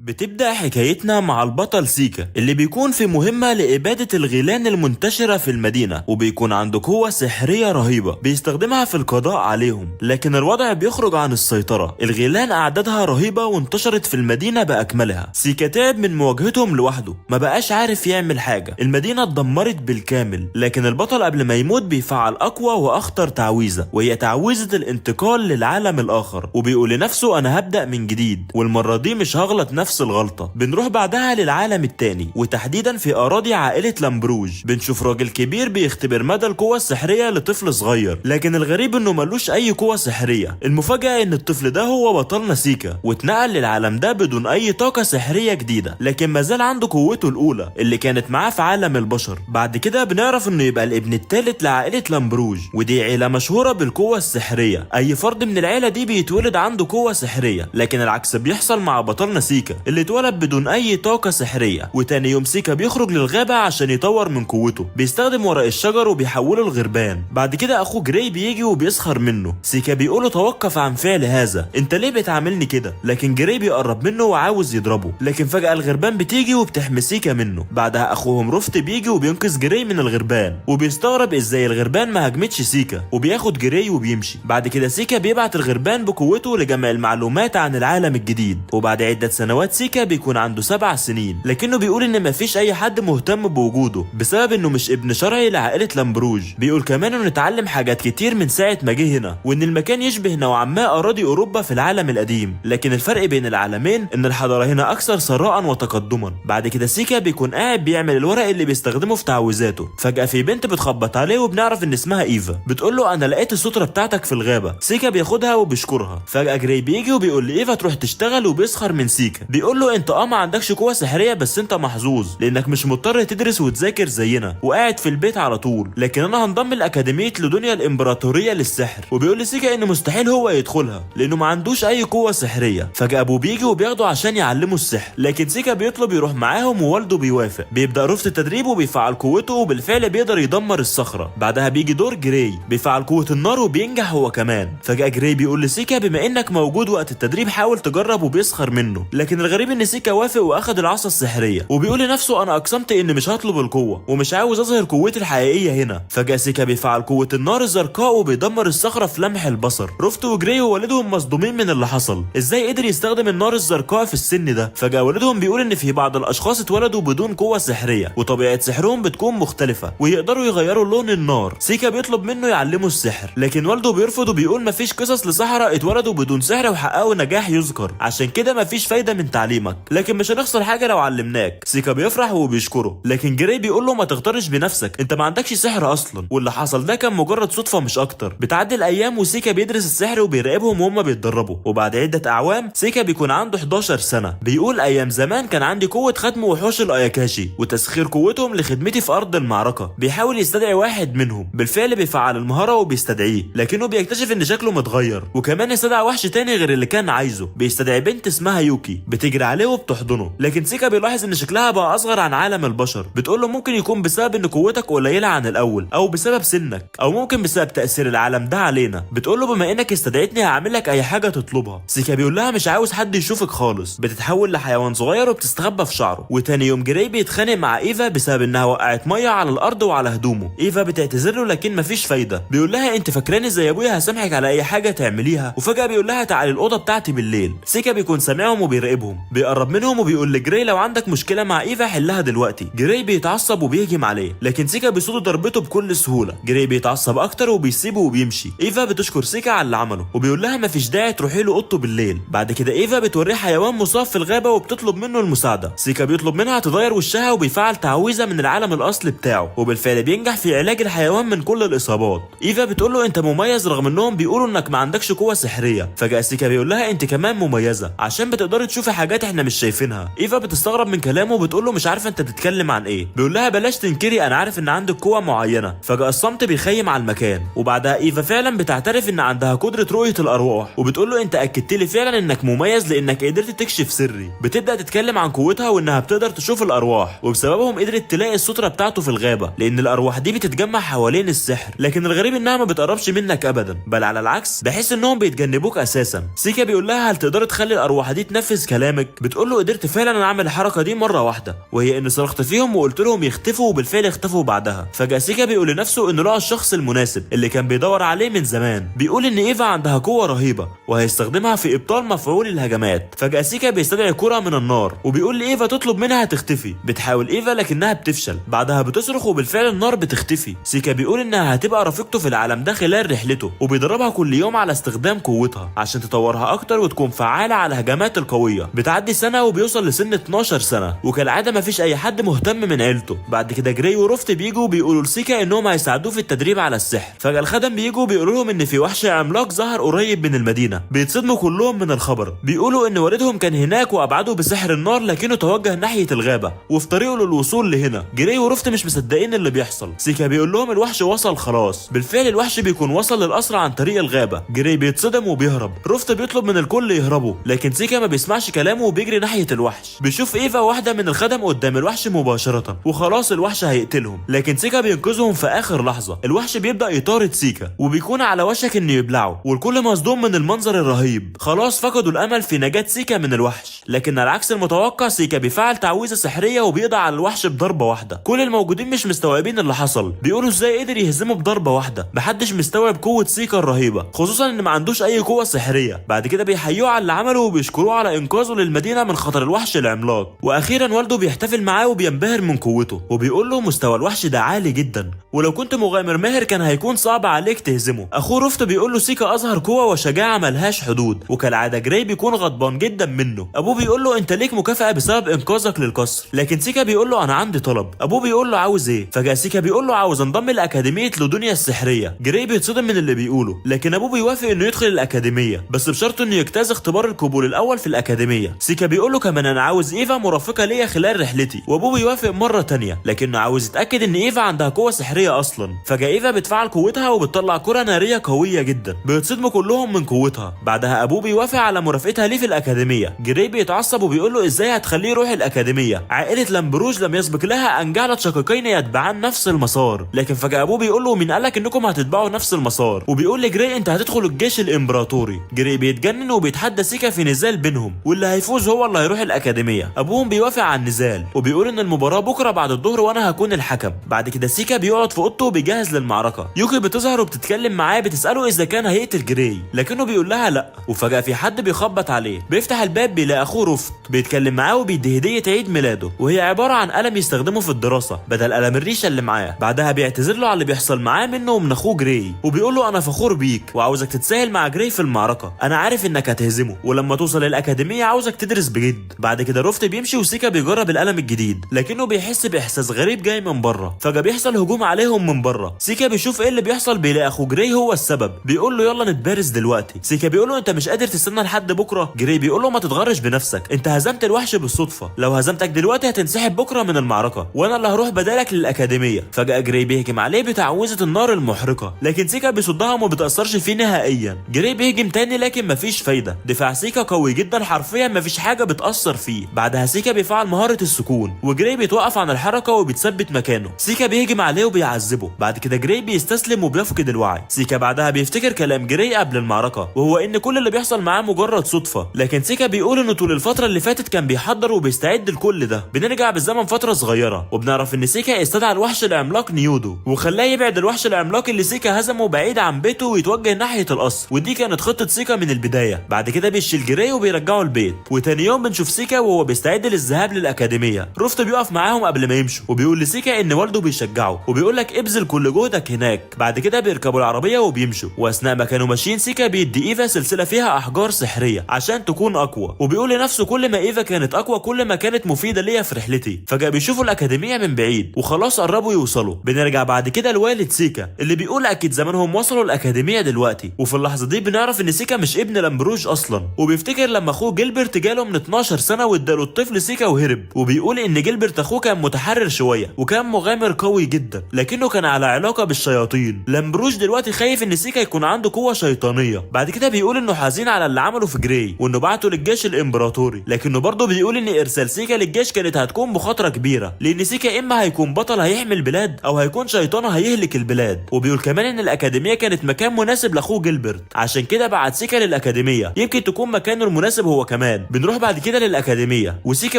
بتبدأ حكايتنا مع البطل سيكا اللي بيكون في مهمة لإبادة الغيلان المنتشرة في المدينة، وبيكون عنده قوة سحرية رهيبة بيستخدمها في القضاء عليهم. لكن الوضع بيخرج عن السيطرة، الغيلان أعدادها رهيبة وانتشرت في المدينة بأكملها. سيكا تعب من مواجهتهم لوحده، ما بقاش عارف يعمل حاجة، المدينة اتدمرت بالكامل. لكن البطل قبل ما يموت بيفعل أقوى وأخطر تعويذة، وهي تعويذة الانتقال للعالم الآخر، وبيقول لنفسه أنا هبدأ من جديد، والمرة دي مش هغلط نفس الغلطة. بنروح بعدها للعالم التاني، وتحديدا في أراضي عائلة لامبروج. بنشوف راجل كبير بيختبر مدى القوة السحرية لطفل صغير، لكن الغريب انه ملوش اي قوة سحرية. المفاجأة ان الطفل ده هو بطلنا سيكا، واتنقل للعالم ده بدون اي طاقة سحرية جديدة، لكن مازال عنده قوته الاولى اللي كانت معاه في عالم البشر. بعد كده بنعرف انه يبقى الابن الثالث لعائلة لامبروج، ودي عيلة مشهورة بالقوة السحرية. اي فرد من العيلة دي بيتولد عنده قوة سحرية، لكن العكس بيحصل مع بطلنا سيكا اللي اتولد بدون اي طاقة سحرية. وتاني يوم سيكا بيخرج للغابة عشان يطور من قوته، بيستخدم ورق الشجر وبيحوله لغربان. بعد كده اخوه جراي بيجي وبيسخر منه. سيكا بيقوله توقف عن فعل هذا، انت ليه بتعاملني كده؟ لكن جراي بيقرب منه وعاوز يضربه، لكن فجأة الغربان بتيجي وبتحمي سيكا منه. بعدها اخوهم رفت بيجي وبينقذ جراي من الغربان، وبيستغرب ازاي الغربان ما هجمتش سيكا، وبياخد جراي وبيمشي. بعد كده سيكا بيبعت الغربان بقوته لجمع المعلومات عن العالم الجديد. وبعد عدة سنوات سيكا بيكون عنده 7 سنين، لكنه بيقول ان مفيش اي حد مهتم بوجوده بسبب انه مش ابن شرعي لعائلة لامبروج. بيقول كمان انه اتعلم حاجات كتير من ساعة ما جه هنا، وان المكان يشبه نوعا ما اراضي اوروبا في العالم القديم، لكن الفرق بين العالمين ان الحضارة هنا اكثر ثراء وتقدما. بعد كده سيكا بيكون قاعد بيعمل الورق اللي بيستخدمه في تعويذاته. فجأة في بنت بتخبط عليه، وبنعرف ان اسمها ايفا. بتقول له انا لقيت السترة بتاعتك في الغابة. سيكا بياخدها وبيشكرها. فجأة جراي بيجي وبيقول لايفا تروح تشتغل، وبيسخر من سيكا. بيقول له انت ما عندكش قوة سحرية، بس انت محظوظ لانك مش مضطر تدرس وتذاكر زينا وقاعد في البيت على طول، لكن انا هنضم لاكاديمية لدنيا الامبراطورية للسحر. وبيقول لسيكا ان مستحيل هو يدخلها لانه ما عندوش اي قوة سحرية. فجأة ابوه بيجي وبياخده عشان يعلمه السحر، لكن سيكا بيطلب يروح معاهم ووالده بيوافق. بيبدأ رفض التدريب وبيفعل قوته، وبالفعل بيقدر يدمر الصخرة. بعدها بيجي دور جراي بيفعل قوة النار وبينجح هو كمان. فجأة جراي بيقول لسيكا بما انك موجود وقت التدريب حاول تجرب، وبيسخر منه. لكن الغريب ان سيكا وافق واخد العصا السحرية، وبيقول لنفسه انا اقسمت ان مش هطلب القوة ومش عاوز اظهر قوتي الحقيقية هنا. فجأة سيكا بيفعل قوة النار الزرقاء وبيدمر الصخرة في لمح البصر. رفت وجراي ووالدهم مصدومين من اللي حصل، ازاي قدر يستخدم النار الزرقاء في السن ده؟ فجأة والدهم بيقول ان في بعض الاشخاص اتولدوا بدون قوة سحرية، وطبيعة سحرهم بتكون مختلفة ويقدروا يغيروا لون النار. سيكا بيطلب منه يعلمه السحر، لكن والده بيرفض وبيقول مفيش قصص لسحرة اتولدوا بدون سحر وحققوا نجاح يذكر، عشان كده مفيش فايدة من تعليمك، لكن مش هنخسر حاجة لو علمناك. سيكا بيفرح وبيشكره، لكن جراي بيقول له ما تغترش بنفسك، انت ما عندكش سحر اصلا، واللي حصل ده كان مجرد صدفة مش اكتر. بتعدي الايام وسيكا بيدرس السحر وبيراقبهم وهم بيتدربوا. وبعد عدة اعوام سيكا بيكون عنده 11 سنة. بيقول ايام زمان كان عندي قوة ختم وحوش الاياكاشي وتسخير قوتهم لخدمتي في ارض المعركة. بيحاول يستدعي واحد منهم، بالفعل بيفعل المهارة وبيستدعيه، لكنه بيكتشف ان شكله متغير. وكمان يستدعي وحش تاني غير اللي كان عايزه، بيستدعي بنت اسمها يوكي بتجري عليه وبتحضنه. لكن سيكا بيلاحظ ان شكلها بقى اصغر عن عالم البشر. بتقول له ممكن يكون بسبب ان قوتك قليله عن الاول، او بسبب سنك، او ممكن بسبب تاثير العالم ده علينا. بتقول له بما انك استدعيتني هعمل لك اي حاجه تطلبها. سيكا بيقول لها مش عاوز حد يشوفك خالص. بتتحول لحيوان صغير وبتستخبى في شعره. وتاني يوم جراي بيتخانق مع ايفا بسبب انها وقعت ميه على الارض وعلى هدومه. ايفا بتعتذر له لكن مفيش فايده. بيقول لها انت فاكراني زي ابويا هسامحك على اي حاجه تعمليها؟ وفجاه بيقول لها تعالي الاوضه بتاعتي بالليل. سيكا بيكون سامعهم وبيراقبهم، بيقرب منهم وبيقول لجراي لو عندك مشكله مع ايفا حلها دلوقتي. جراي بيتعصب وبيهجم عليه، لكن سيكا بيصد ضربته بكل سهوله. جراي بيتعصب اكتر وبيسيبه وبيمشي. ايفا بتشكر سيكا على اللي عمله، وبيقول لها مفيش داعي تروحي له اوضته بالليل. بعد كده ايفا بتوريه حيوان مصاب في الغابه وبتطلب منه المساعده. سيكا بيطلب منها تغير وشها وبيفعل تعويذه من العالم الاصلي بتاعه، وبالفعل بينجح في علاج الحيوان من كل الاصابات. ايفا بتقول له انت مميز رغم انهم بيقولوا انك ما عندكش قوه سحريه. فجاه سيكا بيقول لها انت كمان مميزه عشان بتقدري تشوفي حاجات احنا مش شايفينها. ايفا بتستغرب من كلامه وبتقول له مش عارفه انت بتتكلم عن ايه. بيقول لها بلاش تنكري، انا عارف ان عندك قوه معينه. فجاه الصمت بيخيم على المكان، وبعدها ايفا فعلا بتعترف ان عندها قدره رؤيه الارواح، وبتقول له انت اكدت لي فعلا انك مميز لانك قدرت تكشف سري. بتبدا تتكلم عن قوتها وانها بتقدر تشوف الارواح، وبسببهم قدرت تلاقي الستره بتاعته في الغابه، لان الارواح دي بتتجمع حوالين السحر. لكن الغريب انها ما بتقربش منك ابدا، بل على العكس بحيث انهم بيتجنبوك اساسا. سيكا بيقول لها هل تقدر تخلي الارواح دي تنفذ كلامك كلامك؟ بتقول له قدرت فعلا اعمل الحركه دي مره واحده، وهي ان صرخت فيهم وقلت لهم يختفوا، وبالفعل اختفوا بعدها. فجأة سيكا بيقول لنفسه انه لقى الشخص المناسب اللي كان بيدور عليه من زمان. بيقول ان ايفا عندها قوه رهيبه وهيستخدمها في ابطال مفعول الهجمات. فجأة سيكا بيستدعي كرة من النار وبيقول لايفا تطلب منها تختفي. بتحاول ايفا لكنها بتفشل، بعدها بتصرخ وبالفعل النار بتختفي. سيكا بيقول انها هتبقى رفيقته في العالم ده خلال رحلته، وبيدربها كل يوم على استخدام قوتها عشان تطورها اكتر وتكون فعاله على الهجمات القويه. بتعدي سنه وبيوصل لسن 12 سنه، وكالعاده مفيش اي حد مهتم من عيلته. بعد كده جراي وروفت بيجوا بيقولوا لسيكا انهم هيساعدوه في التدريب على السحر. فجاه الخدم بيجوا بيقولوا لهم ان في وحش عملاق ظهر قريب من المدينه. بيتصدموا كلهم من الخبر، بيقولوا ان والدهم كان هناك وابعده بسحر النار، لكنه توجه ناحيه الغابه وفي طريقه للوصول لهنا. جراي وروفت مش مصدقين اللي بيحصل. سيكا بيقول لهم الوحش وصل خلاص. بالفعل الوحش بيكون وصل للقصر عن طريق الغابه. جراي بيتصدم وبيهرب. روفت بيطلب من الكل يهربوا، لكن سيكا ما بيسمعش كلامه وبيجري ناحيه الوحش. بيشوف ايفا واحده من الخدم قدام الوحش مباشره، وخلاص الوحش هيقتلهم، لكن سيكا بينقذهم في اخر لحظه. الوحش بيبدا يطارد سيكا وبيكون على وشك انه يبلعه، والكل مصدوم من المنظر الرهيب. خلاص فقدوا الامل في نجاه سيكا من الوحش، لكن على العكس المتوقع سيكا بيفعل تعويذه سحريه وبيقضي على الوحش بضربه واحده. كل الموجودين مش مستوعبين اللي حصل، بيقولوا ازاي قدر يهزمه بضربه واحده. محدش مستوعب قوه سيكا الرهيبه، خصوصا ان ما عندوش اي قوه سحريه. بعد كده بيحيوه على اللي عمله وبيشكروه على انقاذه للمدينه من خطر الوحش العملاق. واخيرا والده بيحتفل معاه وبينبهر من قوته، وبيقول له مستوى الوحش ده عالي جدا، ولو كنت مغامر ماهر كان هيكون صعب عليك تهزمه. اخوه روفت بيقول له سيكا اظهر قوه وشجاعه ملهاش حدود، وكالعاده جراي بيكون غضبان جدا منه. ابوه بيقول له انت ليك مكافاه بسبب انقاذك للقصر، لكن سيكا بيقول له انا عندي طلب. ابوه بيقول له عاوز ايه؟ فجاه سيكا بيقول له عاوز انضم لاكاديميه لودونيا السحريه. جراي بيتصدم من اللي بيقوله، لكن ابوه بيوافق انه يدخل الاكاديميه، بس بشرط انه يجتاز اختبار القبول الاول في الاكاديميه. سيكا بيقول له كمان انا عاوز ايفا مرافقه ليا خلال رحلتي، وابوه بيوافق مره تانية، لكنه عاوز يتاكد ان ايفا عندها قوه سحريه اصلا. فجاه ايفا بتفعل قوتها وبتطلع كره ناريه قويه جدا، بيتصدموا كلهم من قوتها. بعدها ابوه بيوافق على مرافقتها ليه في الاكاديميه. جراي بيتعصب وبيقول له ازاي هتخليه يروح الاكاديميه؟ عائله لامبروج لم يسبق لها ان جعلت شقيقين يتبعان نفس المسار. لكن فجاه ابوه بيقول له مين قالك انكم هتتبعوا نفس المسار؟ وبيقول لجراي انت هتدخل الجيش الامبراطوري. جراي بيتجنن وبيتحدى سيكا في نزال بينهم، واللي هيفوز هو اللي هيروح الاكاديميه. ابوهم بيوافق على النزال وبيقول ان المباراه بكره بعد الظهر وانا هكون الحكم. بعد كده سيكا بيقعد في اوضته وبيجهز للمعركه. يوكي بتظهر وبتتكلم معاه، بتساله اذا كان هيقتل جراي، لكنه بيقول لها لا. وفجاه في حد بيخبط عليه، بيفتح الباب بيلاقي اخوه روفت بيتكلم معاه وبيدي هديه عيد ميلاده، وهي عباره عن قلم يستخدمه في الدراسه بدل قلم الريشه اللي معاه. بعدها بيعتذر له على اللي بيحصل معاه منه ومن اخوه جراي، وبيقول له انا فخور بيك وعاوزك تتساهل مع جراي في المعركه. انا عارف انك هتهزمه، ولما توصل الاكاديميه عاوزك تدرس بجد. بعد كده روفت بيمشي وسيكا بيجرب القلم الجديد، لكنه بيحس باحساس غريب جاي من بره. فجاه بيحصل هجوم عليهم من بره. سيكا بيشوف ايه اللي بيحصل، بيلاقي اخوه جراي هو السبب. بيقول له يلا نتبارز دلوقتي. سيكا بيقول له انت مش قادر تستنى لحد بكره؟ جراي بيقول له ما تتغرش بنفسك، انت هزمت الوحش بالصدفه، لو هزمتك دلوقتي هتنسحب بكره من المعركه وانا اللي هروح بدالك للاكاديميه. فجاه جراي بيهجم عليه بتعويذه النار المحرقه، لكن سيكا بيصدها وما بتاثرش فيه نهائيا. جراي بيهجم تاني لكن مفيش فايده، دفاع سيكا قوي جدا حرفيا مفيش حاجه بتاثر فيه. بعدها سيكا بيفعل مهاره السكون، وجراي بيتوقف عن الحركه وبيتثبت مكانه. سيكا بيهجم عليه وبيعذبه. بعد كده جراي بيستسلم وبيفقد الوعي. سيكا بعدها بيفتكر كلام جراي قبل المعركه، وهو ان كل اللي بيحصل معاه مجرد صدفه، لكن سيكا بيقول انه طول الفتره اللي فاتت كان بيحضر وبيستعد لكل ده. بنرجع بالزمن فتره صغيره وبنعرف ان سيكا استدعى الوحش العملاق نيودو وخلاه يبعد الوحش العملاق اللي سيكا هزمه بعيد عن بيته ويتوجه ناحيه القصر، ودي كانت خطه سيكا من البدايه. بعد كده بيشيل جراي وبيرجعه البيت، وتاني يوم بنشوف سيكا وهو بيستعد للذهاب للاكاديميه. روفت بيقف معاهم قبل ما يمشوا وبيقول لسيكا ان والده بيشجعه وبيقول لك ابذل كل جهدك هناك. بعد كده بيركبوا العربيه وبيمشوا، واثناء ما كانوا ماشيين سيكا بيدي ايفا سلسله فيها احجار سحريه عشان تكون اقوى، وبيقول لنفسه كل ما ايفا كانت اقوى كل ما كانت مفيده ليا في رحلتي. فجاه بيشوفوا الاكاديميه من بعيد وخلاص قربوا يوصلوا. بنرجع بعد كده لوالد سيكا اللي بيقول اكيد زمانهم وصلوا الاكاديميه دلوقتي، وفي اللحظه دي بنعرف ان سيكا مش ابن لامبروج اصلا، وبيفتكر لما اخوه جيلبرت جاله من 12 سنه واداله الطفل سيكا وهرب. وبيقول ان جيلبرت اخوه كان متحرر شويه وكان مغامر قوي جدا، لكنه كان على علاقه بالشياطين. لامبروج دلوقتي خايف ان سيكا يكون عنده قوه شيطانيه. بعد كده بيقول انه حزين على اللي عمله في جراي وانه بعته للجيش الامبراطوري، لكنه برضه بيقول ان ارسال سيكا للجيش كانت هتكون مخاطره كبيره، لان سيكا اما هيكون بطل هيحمي البلاد او هيكون شيطان هيهلك البلاد. وبيقول كمان ان الاكاديميه كانت مكان مناسب لاخوه جيلبرت، عشان كده بعت سيكا للاكاديميه، يمكن تكون مكانه المناسب هو كمان. الامتحان. بنروح بعد كده للاكاديميه، وسيكا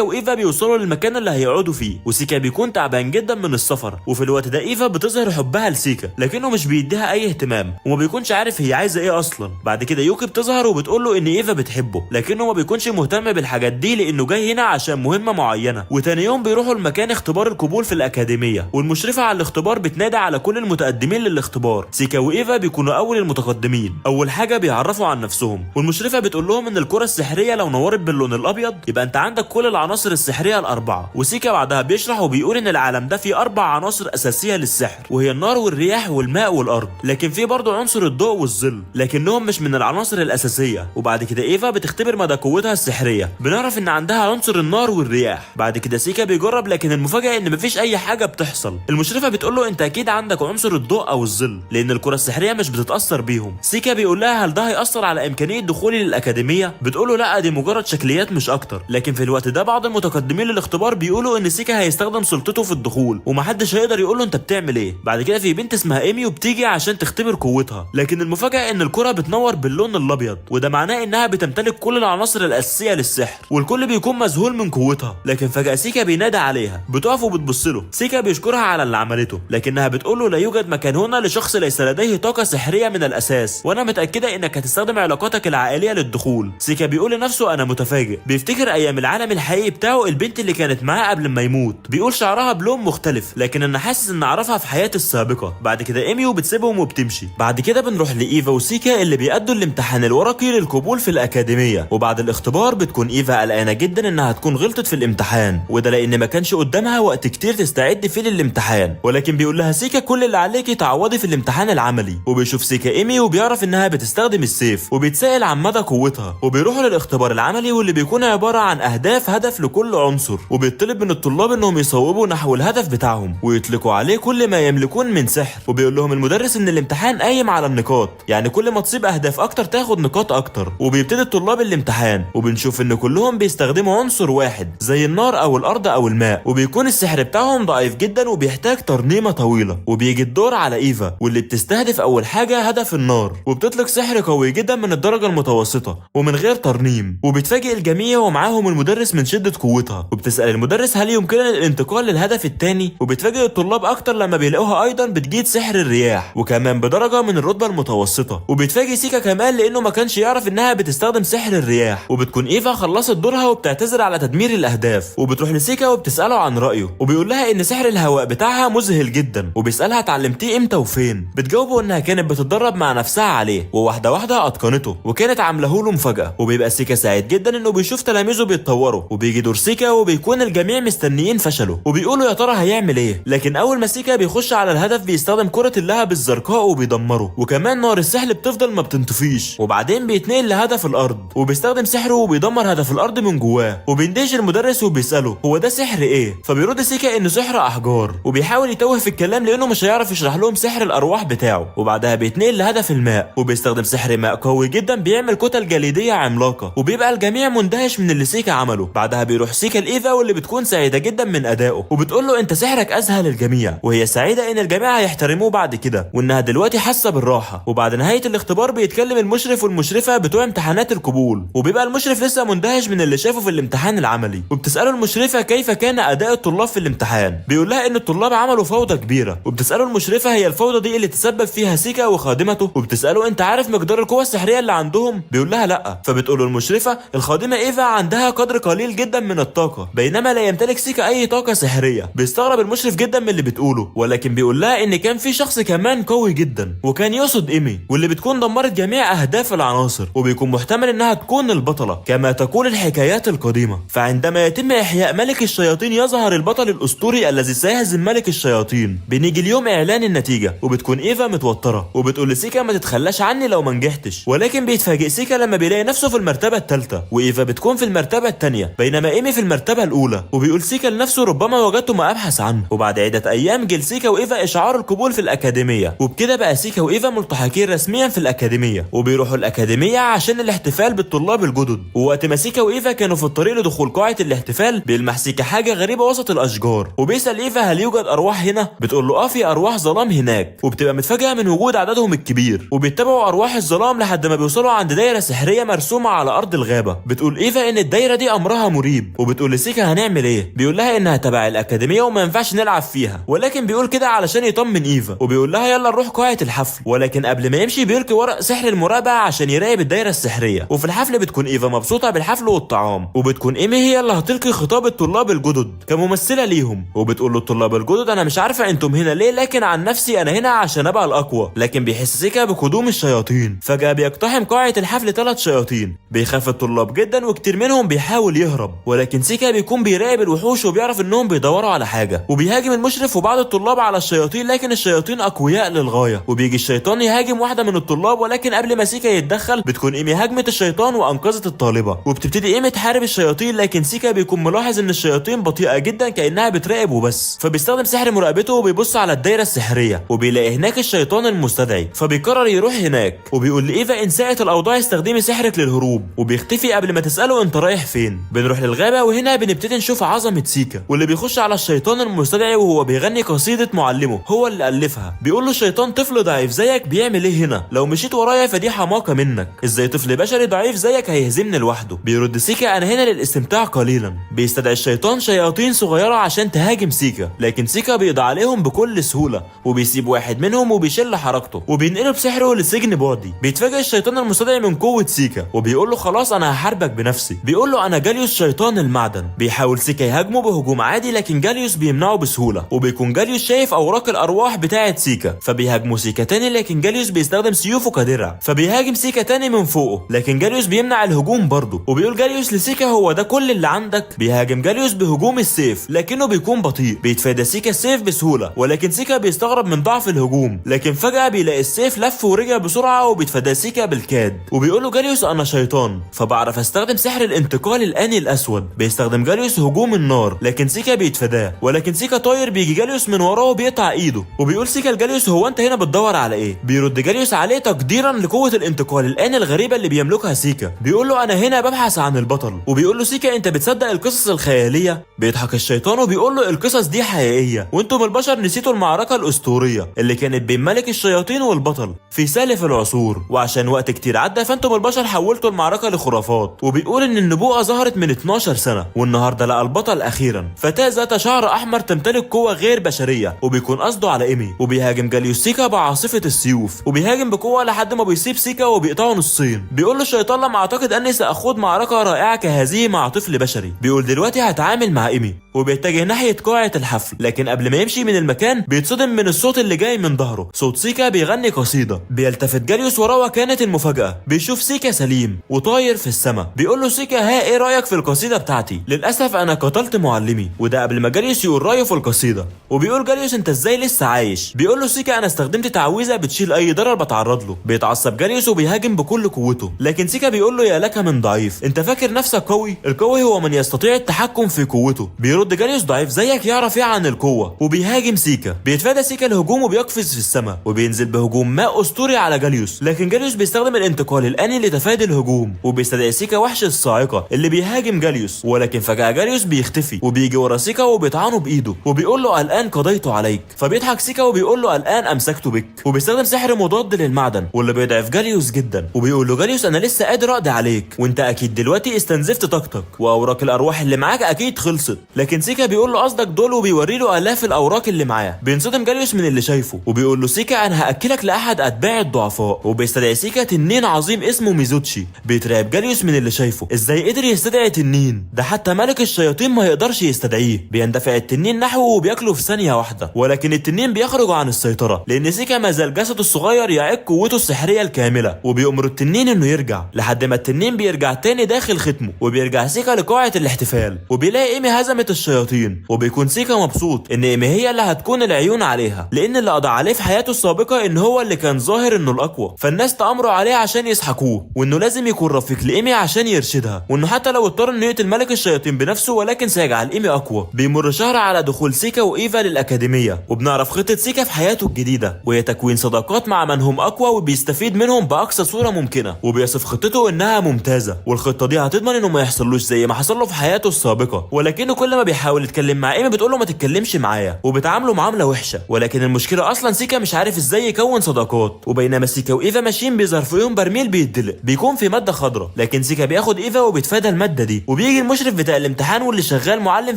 وايفا بيوصلوا للمكان اللي هيقعدوا فيه، وسيكا بيكون تعبان جدا من السفر. وفي الوقت ده ايفا بتظهر حبها لسيكا، لكنه مش بيديها اي اهتمام وما بيكونش عارف هي عايزه ايه اصلا. بعد كده يوكي بتظهر وبتقول له ان ايفا بتحبه، لكنه ما بيكونش مهتم بالحاجات دي لانه جاي هنا عشان مهمه معينه. وتاني يوم بيروحوا لمكان اختبار القبول في الاكاديميه، والمشرفه على الاختبار بتنادي على كل المتقدمين للاختبار. سيكا وايفا بيكونوا اول المتقدمين. اول حاجه بيعرفوا عن نفسهم، والمشرفه بتقول لهم ان الكره السحريه لو نورت باللون الابيض يبقى انت عندك كل العناصر السحريه الاربعه. وسيكا بعدها بيشرح وبيقول ان العالم ده فيه 4 عناصر اساسيه للسحر، وهي النار والرياح والماء والارض، لكن في برضه عنصر الضوء والظل لكنهم مش من العناصر الاساسيه. وبعد كده ايفا بتختبر مدى قوتها السحريه، بنعرف ان عندها عنصر النار والرياح. بعد كده سيكا بيجرب، لكن المفاجاه ان مفيش اي حاجه بتحصل. المشرفه بتقول له انت اكيد عندك عنصر الضوء او الظل لان الكره السحريه مش بتتاثر بيهم. سيكا بيقول لها هل ده هيأثر على امكانيه دخولي للاكاديميه؟ بتقول له لا، دي مجرد شكليات مش اكتر. لكن في الوقت ده بعض المتقدمين للاختبار بيقولوا ان سيكا هيستخدم سلطته في الدخول ومحدش هيقدر يقول له انت بتعمل ايه. بعد كده في بنت اسمها ايمي وبتيجي عشان تختبر قوتها، لكن المفاجاه ان الكره بتنور باللون الابيض، وده معناه انها بتمتلك كل العناصر الاساسيه للسحر، والكل بيكون مذهول من قوتها. لكن فجاه سيكا بينادى عليها، بتقف وبتبص له. سيكا بيشكرها على اللي عملته، لكنها بتقول له لا يوجد مكان هنا لشخص ليس لديه طاقه سحريه من الاساس، وانا متاكده انك هتستخدم علاقاتك العائليه للدخول. سيكا بيقول لنفسه انا متفاجئ. بيفتكر ايام العالم الحقيقي بتاعه، البنت اللي كانت معاه قبل ما يموت. بيقول شعرها بلون مختلف، لكن انا حاسس ان اعرفها في حياتي السابقه. بعد كده ايمي وبتسيبهم وبتمشي. بعد كده بنروح لايفا وسيكا اللي بيأدوا الامتحان الورقي للقبول في الاكاديميه. وبعد الاختبار بتكون ايفا قلقانه جدا انها تكون غلطت في الامتحان، وده لان ما كانش قدامها وقت كتير تستعد فيه للامتحان. ولكن بيقول لها سيكا كل اللي عليكي تعوضي في الامتحان العملي. وبيشوف سيكا ايمي وبيعرف انها بتستخدم السيف، وبيتسأل عن مدى قوتها. وبيروحوا للاختبار العملي واللي بيكون عباره عن هدف لكل عنصر، وبيطلب من الطلاب انهم يصوبوا نحو الهدف بتاعهم ويطلقوا عليه كل ما يملكون من سحر. وبيقول لهم المدرس ان الامتحان قايم على النقاط، يعني كل ما تصيب اهداف اكتر تاخد نقاط اكتر. وبيبتدي الطلاب الامتحان، وبنشوف ان كلهم بيستخدموا عنصر واحد زي النار او الارض او الماء، وبيكون السحر بتاعهم ضعيف جدا وبيحتاج ترنيمه طويله. وبيجي الدور على ايفا واللي بتستهدف اول حاجه هدف النار، وبتطلق سحر قوي جدا من الدرجه المتوسطه ومن غير ترنيم. وبتفاجئ الجميع ومعاهم المدرس من شده قوتها، وبتسال المدرس هل يمكننا الانتقال للهدف الثاني. وبتفاجئ الطلاب اكتر لما بيلاقوها ايضا بتجيد سحر الرياح، وكمان بدرجه من الرتبه المتوسطه. وبيتفاجئ سيكا كمان لانه ما كانش يعرف انها بتستخدم سحر الرياح. وبتكون ايفا خلصت دورها وبتعتذر على تدمير الاهداف، وبتروح لسيكا وبتساله عن رايه، وبيقول لها ان سحر الهواء بتاعها مذهل جدا، وبيسالها اتعلمتيه امتى وفين. بتجاوبه انها كانت بتتدرب مع نفسها عليه، وواحده واحده اتقنته وكانت عامله له مفاجاه. وبيبقى سيكا سعيد جدا انه بيشوف تلاميذه بيتطوروا. وبيجي دور سيكا وبيكون الجميع مستنيين فشله، وبيقولوا يا ترى هيعمل ايه. لكن اول ما سيكا بيخش على الهدف بيستخدم كره اللهب الزرقاء وبيدمره، وكمان نار السحل بتفضل ما بتنطفيش. وبعدين بيتنقل لهدف الارض وبيستخدم سحره وبيدمر هدف الارض من جواه. وبيندهش المدرس وبيساله هو ده سحر ايه، فبيرد سيكا انه سحر احجار، وبيحاول يتوه في الكلام لانه مش هيعرف يشرح لهم سحر الارواح بتاعه. وبعدها بيتنقل لهدف الماء وبيستخدم سحر ماء قوي جدا بيعمل كتل جليديه عملاقه، وبيبقى الجميع مندهش من اللي سيكا عمله. بعدها بيروح سيكا لايفا واللي بتكون سعيده جدا من ادائه، وبتقول له انت سحرك اذهل الجميع، وهي سعيده ان الجميع هيحترموه بعد كده وانها دلوقتي حاسه بالراحه. وبعد نهايه الاختبار بيتكلم المشرف والمشرفه بتوع امتحانات القبول، وبيبقى المشرف لسه مندهش من اللي شافه في الامتحان العملي. وبتساله المشرفه كيف كان اداء الطلاب في الامتحان. بيقول لها ان الطلاب عملوا فوضى كبيره. وبتساله المشرفه هي الفوضى دي اللي تسبب فيها سيكا وخادمته. وبتساله انت عارف مقدار القوه السحريه اللي عندهم؟ بيقول لها لا. فبتقول له المشرفه الخادمه ايفا عندها قدر قليل جدا من الطاقه، بينما لا يمتلك سيكا اي طاقه سحريه. بيستغرب المشرف جدا من اللي بتقوله، ولكن بيقول لها ان كان في شخص كمان قوي جدا وكان يقصد ايمي، واللي بتكون دمرت جميع اهداف العناصر، وبيكون محتمل انها تكون البطله كما تقول الحكايات القديمه. فعندما يتم احياء ملك الشياطين يظهر البطل الاسطوري الذي سيهزم ملك الشياطين. بنيجي اليوم اعلان النتيجه، وبتكون ايفا متوتره وبتقول لسيكا ما تتخلاش عني لو ما نجحتش. ولكن بيتفاجئ سيكا لما بيلاقي نفسه في المرتبه الثالثه، وايفا بتكون في المرتبه الثانيه بينما ايمي في المرتبه الاولى. وبيقول سيكا لنفسه ربما وجدت ما ابحث عنه. وبعد عده ايام جه سيكا وايفا اشعار القبول في الاكاديميه، وبكده بقى سيكا وايفا ملتحقين رسميا في الاكاديميه. وبيروحوا الاكاديميه عشان الاحتفال بالطلاب الجدد. ووقت ما سيكا وايفا كانوا في الطريق لدخول قاعه الاحتفال بيلمح سيكا حاجه غريبه وسط الاشجار، وبيسال ايفا هل يوجد ارواح هنا؟ بتقول له في ارواح ظلام هناك. وبتبقى متفاجئه من وجود عددهم الكبير، وبيتبعوا ارواح الظلام لحد ما بيوصلوا عند دايره سحريه مرسومه على ارض الغابه. ايفا. بتقول ايفا ان الدايره دي امرها مريب، وبتقول لسيكا هنعمل ايه. بيقول لها انها تبع الاكاديميه وما ينفعش نلعب فيها، ولكن بيقول كده علشان يطمن ايفا، وبيقول لها يلا نروح قاعه الحفل. ولكن قبل ما يمشي بيلقي ورق سحر المراقبه عشان يراقب الدايره السحريه. وفي الحفل بتكون ايفا مبسوطه بالحفل والطعام، وبتكون ايمي هي اللي هتلقي خطاب الطلاب الجدد كممثله ليهم. وبتقول للطلاب الجدد انا مش عارفه انتم هنا ليه، لكن عن نفسي انا هنا عشان ابقى الاقوى. لكن بيحس سيكا بقدوم الشياطين. فجاه بيقتحم قاعه الحفل 3 شياطين. بيخاف الطلاب جدا وكتير منهم بيحاول يهرب، ولكن سيكا بيكون بيراقب الوحوش وبيعرف انهم بيدوروا على حاجه. وبيهاجم المشرف وبعض الطلاب على الشياطين، لكن الشياطين اقوياء للغايه. وبيجي الشيطان يهاجم واحده من الطلاب، ولكن قبل ما سيكا يتدخل بتكون ايمي هاجمت الشيطان وانقذت الطالبه. وبتبتدي ايمي تحارب الشياطين، لكن سيكا بيكون ملاحظ ان الشياطين بطيئه جدا كانها بتراقب وبس. فبيستخدم سحر مراقبته وبيبص على الدايره السحريه، وبيلاقي هناك الشيطان المستدعي. فبيقرر يروح هناك، وبيقول لايفا ان ساءت الاوضاع استخدمي سحرك للهروب. وبيختفي قبل ما تساله انت رايح فين. بنروح للغابه، وهنا بنبتدي نشوف عظمه سيكا، واللي بيخش على الشيطان المستدعي وهو بيغني قصيده معلمه هو اللي الفها. بيقول له الشيطان طفل ضعيف زيك بيعمل ايه هنا؟ لو مشيت ورايا فدي حماقه منك، ازاي طفل بشري ضعيف زيك هيهزمني لوحده؟ بيرد سيكا انا هنا للاستمتاع قليلا. بيستدعي الشيطان شياطين صغيره عشان تهاجم سيكا، لكن سيكا بيقضي عليهم بكل سهوله، وبيسيب واحد منهم وبيشل حركته، وبينقله بسحره لسجن بعدي. بيتفاجئ الشيطان المستدعي من قوه سيكا، وبيقول له خلاص انا هحاربك بنفسي. بيقول له انا جاليوس شيطان المعدن. بيحاول سيكا يهاجمه بهجوم عادي، لكن جاليوس بيمنعه بسهوله. وبيكون جاليوس شايف اوراق الارواح بتاعه سيكا، فبيهاجمه سيكا تاني، لكن جاليوس بيستخدم سيوفه كدرع. فبيهاجم سيكا تاني من فوقه، لكن جاليوس بيمنع الهجوم برضه. وبيقول جاليوس لسيكا هو ده كل اللي عندك؟ بيهاجم جاليوس بهجوم السيف، لكنه بيكون بطيء. بيتفادى سيكا السيف بسهوله، ولكن سيكا بيستغرب من ضعف الهجوم. لكن فجاه بيلاقي السيف لف ورجع بسرعه، وبيتفادى سيكا بالكاد. وبيقول له جاليوس انا شيطان، فبعرف استخدم سحر الانتقال الاني الاسود. بيستخدم جاليوس هجوم النار، لكن سيكا بيتفاداه. ولكن سيكا طاير بيجي جاليوس من وراه وبيقطع ايده. وبيقول سيكا لجاليوس هو انت هنا بتدور على ايه؟ بيرد جاليوس عليه تقديرا لقوه الانتقال الاني الغريبه اللي بيملكها سيكا. بيقول له انا هنا ببحث عن البطل. وبيقول له سيكا انت بتصدق القصص الخياليه؟ بيضحك الشيطان وبيقول له القصص دي حقيقيه، وانتم البشر نسيتوا المعركه الاسطوريه اللي كانت بين ملك الشياطين والبطل في سالف العصور، وعشان وقت كتير عدى فانتم البشر حولتوا المعركه لخرافات. وبيقول ان النبوءه ظهرت من 12 سنه، والنهارده لقى البطل اخيرا فتاه ذات شعر احمر تمتلك قوه غير بشريه، وبيكون قصده على ايمي. وبيهاجم جاليوس سيكا بعاصفه السيوف، وبيهاجم بقوه لحد ما بيصيب سيكا وبيقطعه نصين. بيقول له الشيطان لما اعتقد اني ساخوض معركه رائعه كهذه مع طفل بشري. بيقول دلوقتي هتعامل مع ايمي، وبيتجه ناحيه قاعه الحفل. لكن قبل ما يمشي من المكان بيتصدم من الصوت اللي جاي من ظهره، صوت سيكا بيغني قصيده. بيلتفت جاليوس وراه، وكانت المفاجاه بيشوف سيكا سليم وطاير في السماء. بيقول له سيكا ها ايه رايك في القصيده بتاعتي؟ للاسف انا قتلت معلمي. وده قبل ما جاليوس يقول رايه في القصيده. وبيقول جاليوس انت ازاي لسه عايش؟ بيقول له سيكا انا استخدمت تعويذه بتشيل اي ضرر بتعرض له. بيتعصب جاليوس وبيهاجم بكل قوته، لكن سيكا بيقول له يا لك من ضعيف، انت فاكر نفسك قوي؟ القوي هو من يستطيع التحكم في قوته. بيرد جاليوس ضعيف زيك يعرف ايه عن القوه؟ وبيهاجم سيكا. بيتفادى سيكا الهجوم وبيقفز في السماء، وبينزل بهجوم ماء اسطوري على جاليوس. لكن جاليوس بيستخدم الانتقال الاني لتفادي الهجوم، وبيستدعي سيكا وحش الصاعقه اللي بيهاجم جاليوس. ولكن فجاه جاليوس بيختفي، وبيجي ورا سيكا وبيطعنه بايده، وبيقول له الان قضيت عليك. فبيضحك سيكا وبيقول له الان امسكت بك. وبيستخدم سحر مضاد للمعدن، واللي بيضعف جاليوس جدا. وبيقول له جاليوس انا لسه قادر اقضي عليك، وانت اكيد دلوقتي استنزفت طاقتك، واوراق الارواح اللي معاك اكيد خلصت. لكن سيكا بيقول له قصدك دول، وبيوري له الاف الاوراق اللي معاه. بينصدم جاليوس من اللي شايفه، وبيقول له سيكا انا هاكلك لاحد اتباع الضعفاء. وبيستدعي سيكا تنين عظيم اسمه ميزوتشي. بيترعب جاليوس من اللي شايفه، ازاي قدر يستدعي تنين؟ ده حتى ملك الشياطين ما يقدرش يستدعيه. بيندفع التنين نحوه وبياكله في ثانيه واحده، ولكن التنين بيخرج عن السيطره، لان سيكا ما زال جسده الصغير يعيق قوته السحريه الكامله. وبيأمر التنين انه يرجع، لحد ما التنين بيرجع تاني داخل ختمه. وبيرجع سيكا لقاعه الاحتفال، وبيلاقي ايمي هزمت الشياطين. وبيكون سيكا مبسوط ان ايمي هي اللي هتكون العيون عليها، لان اللي قضى عليه في حياته السابقه ان هو اللي كان ظاهر انه الاقوى. فالناس تأمروا عليه عشان يسحقوه، وانه لازم يكون رفيق لايمي عشان يرشدها، وانه حتى لو اضطر انه يقتل ملك الشياطين بنفسه ولكن سيجعل ايمي اقوى. بيمر شهر على دخول سيكا وايفا للاكاديميه، وبنعرف خطه سيكا في حياته الجديده، وهي تكوين صداقات مع من هم اقوى وبيستفيد منهم باقصى صوره ممكنه. وبيصف خطته انها ممتازه، والخطه دي هتضمن انه ما يحصلوش زي ما حصل له في حياته السابقه. ولكنه كل ما بيحاول يتكلم مع ايمي بتقول له ما تتكلمش معايا وبتعامله معامله وحشه، ولكن المشكله اصلا سيكا مش عارف ازاي يكون صداقات. وبينما سيكا وايفا ماشيين بيظهر فيهم برميل بيتدلق بيكون في ماده خضراء، لكن سيكا بياخد ايفا وبيتفادى الماده دي. وبيجي المشرف بتاع الامتحان واللي شغال معلم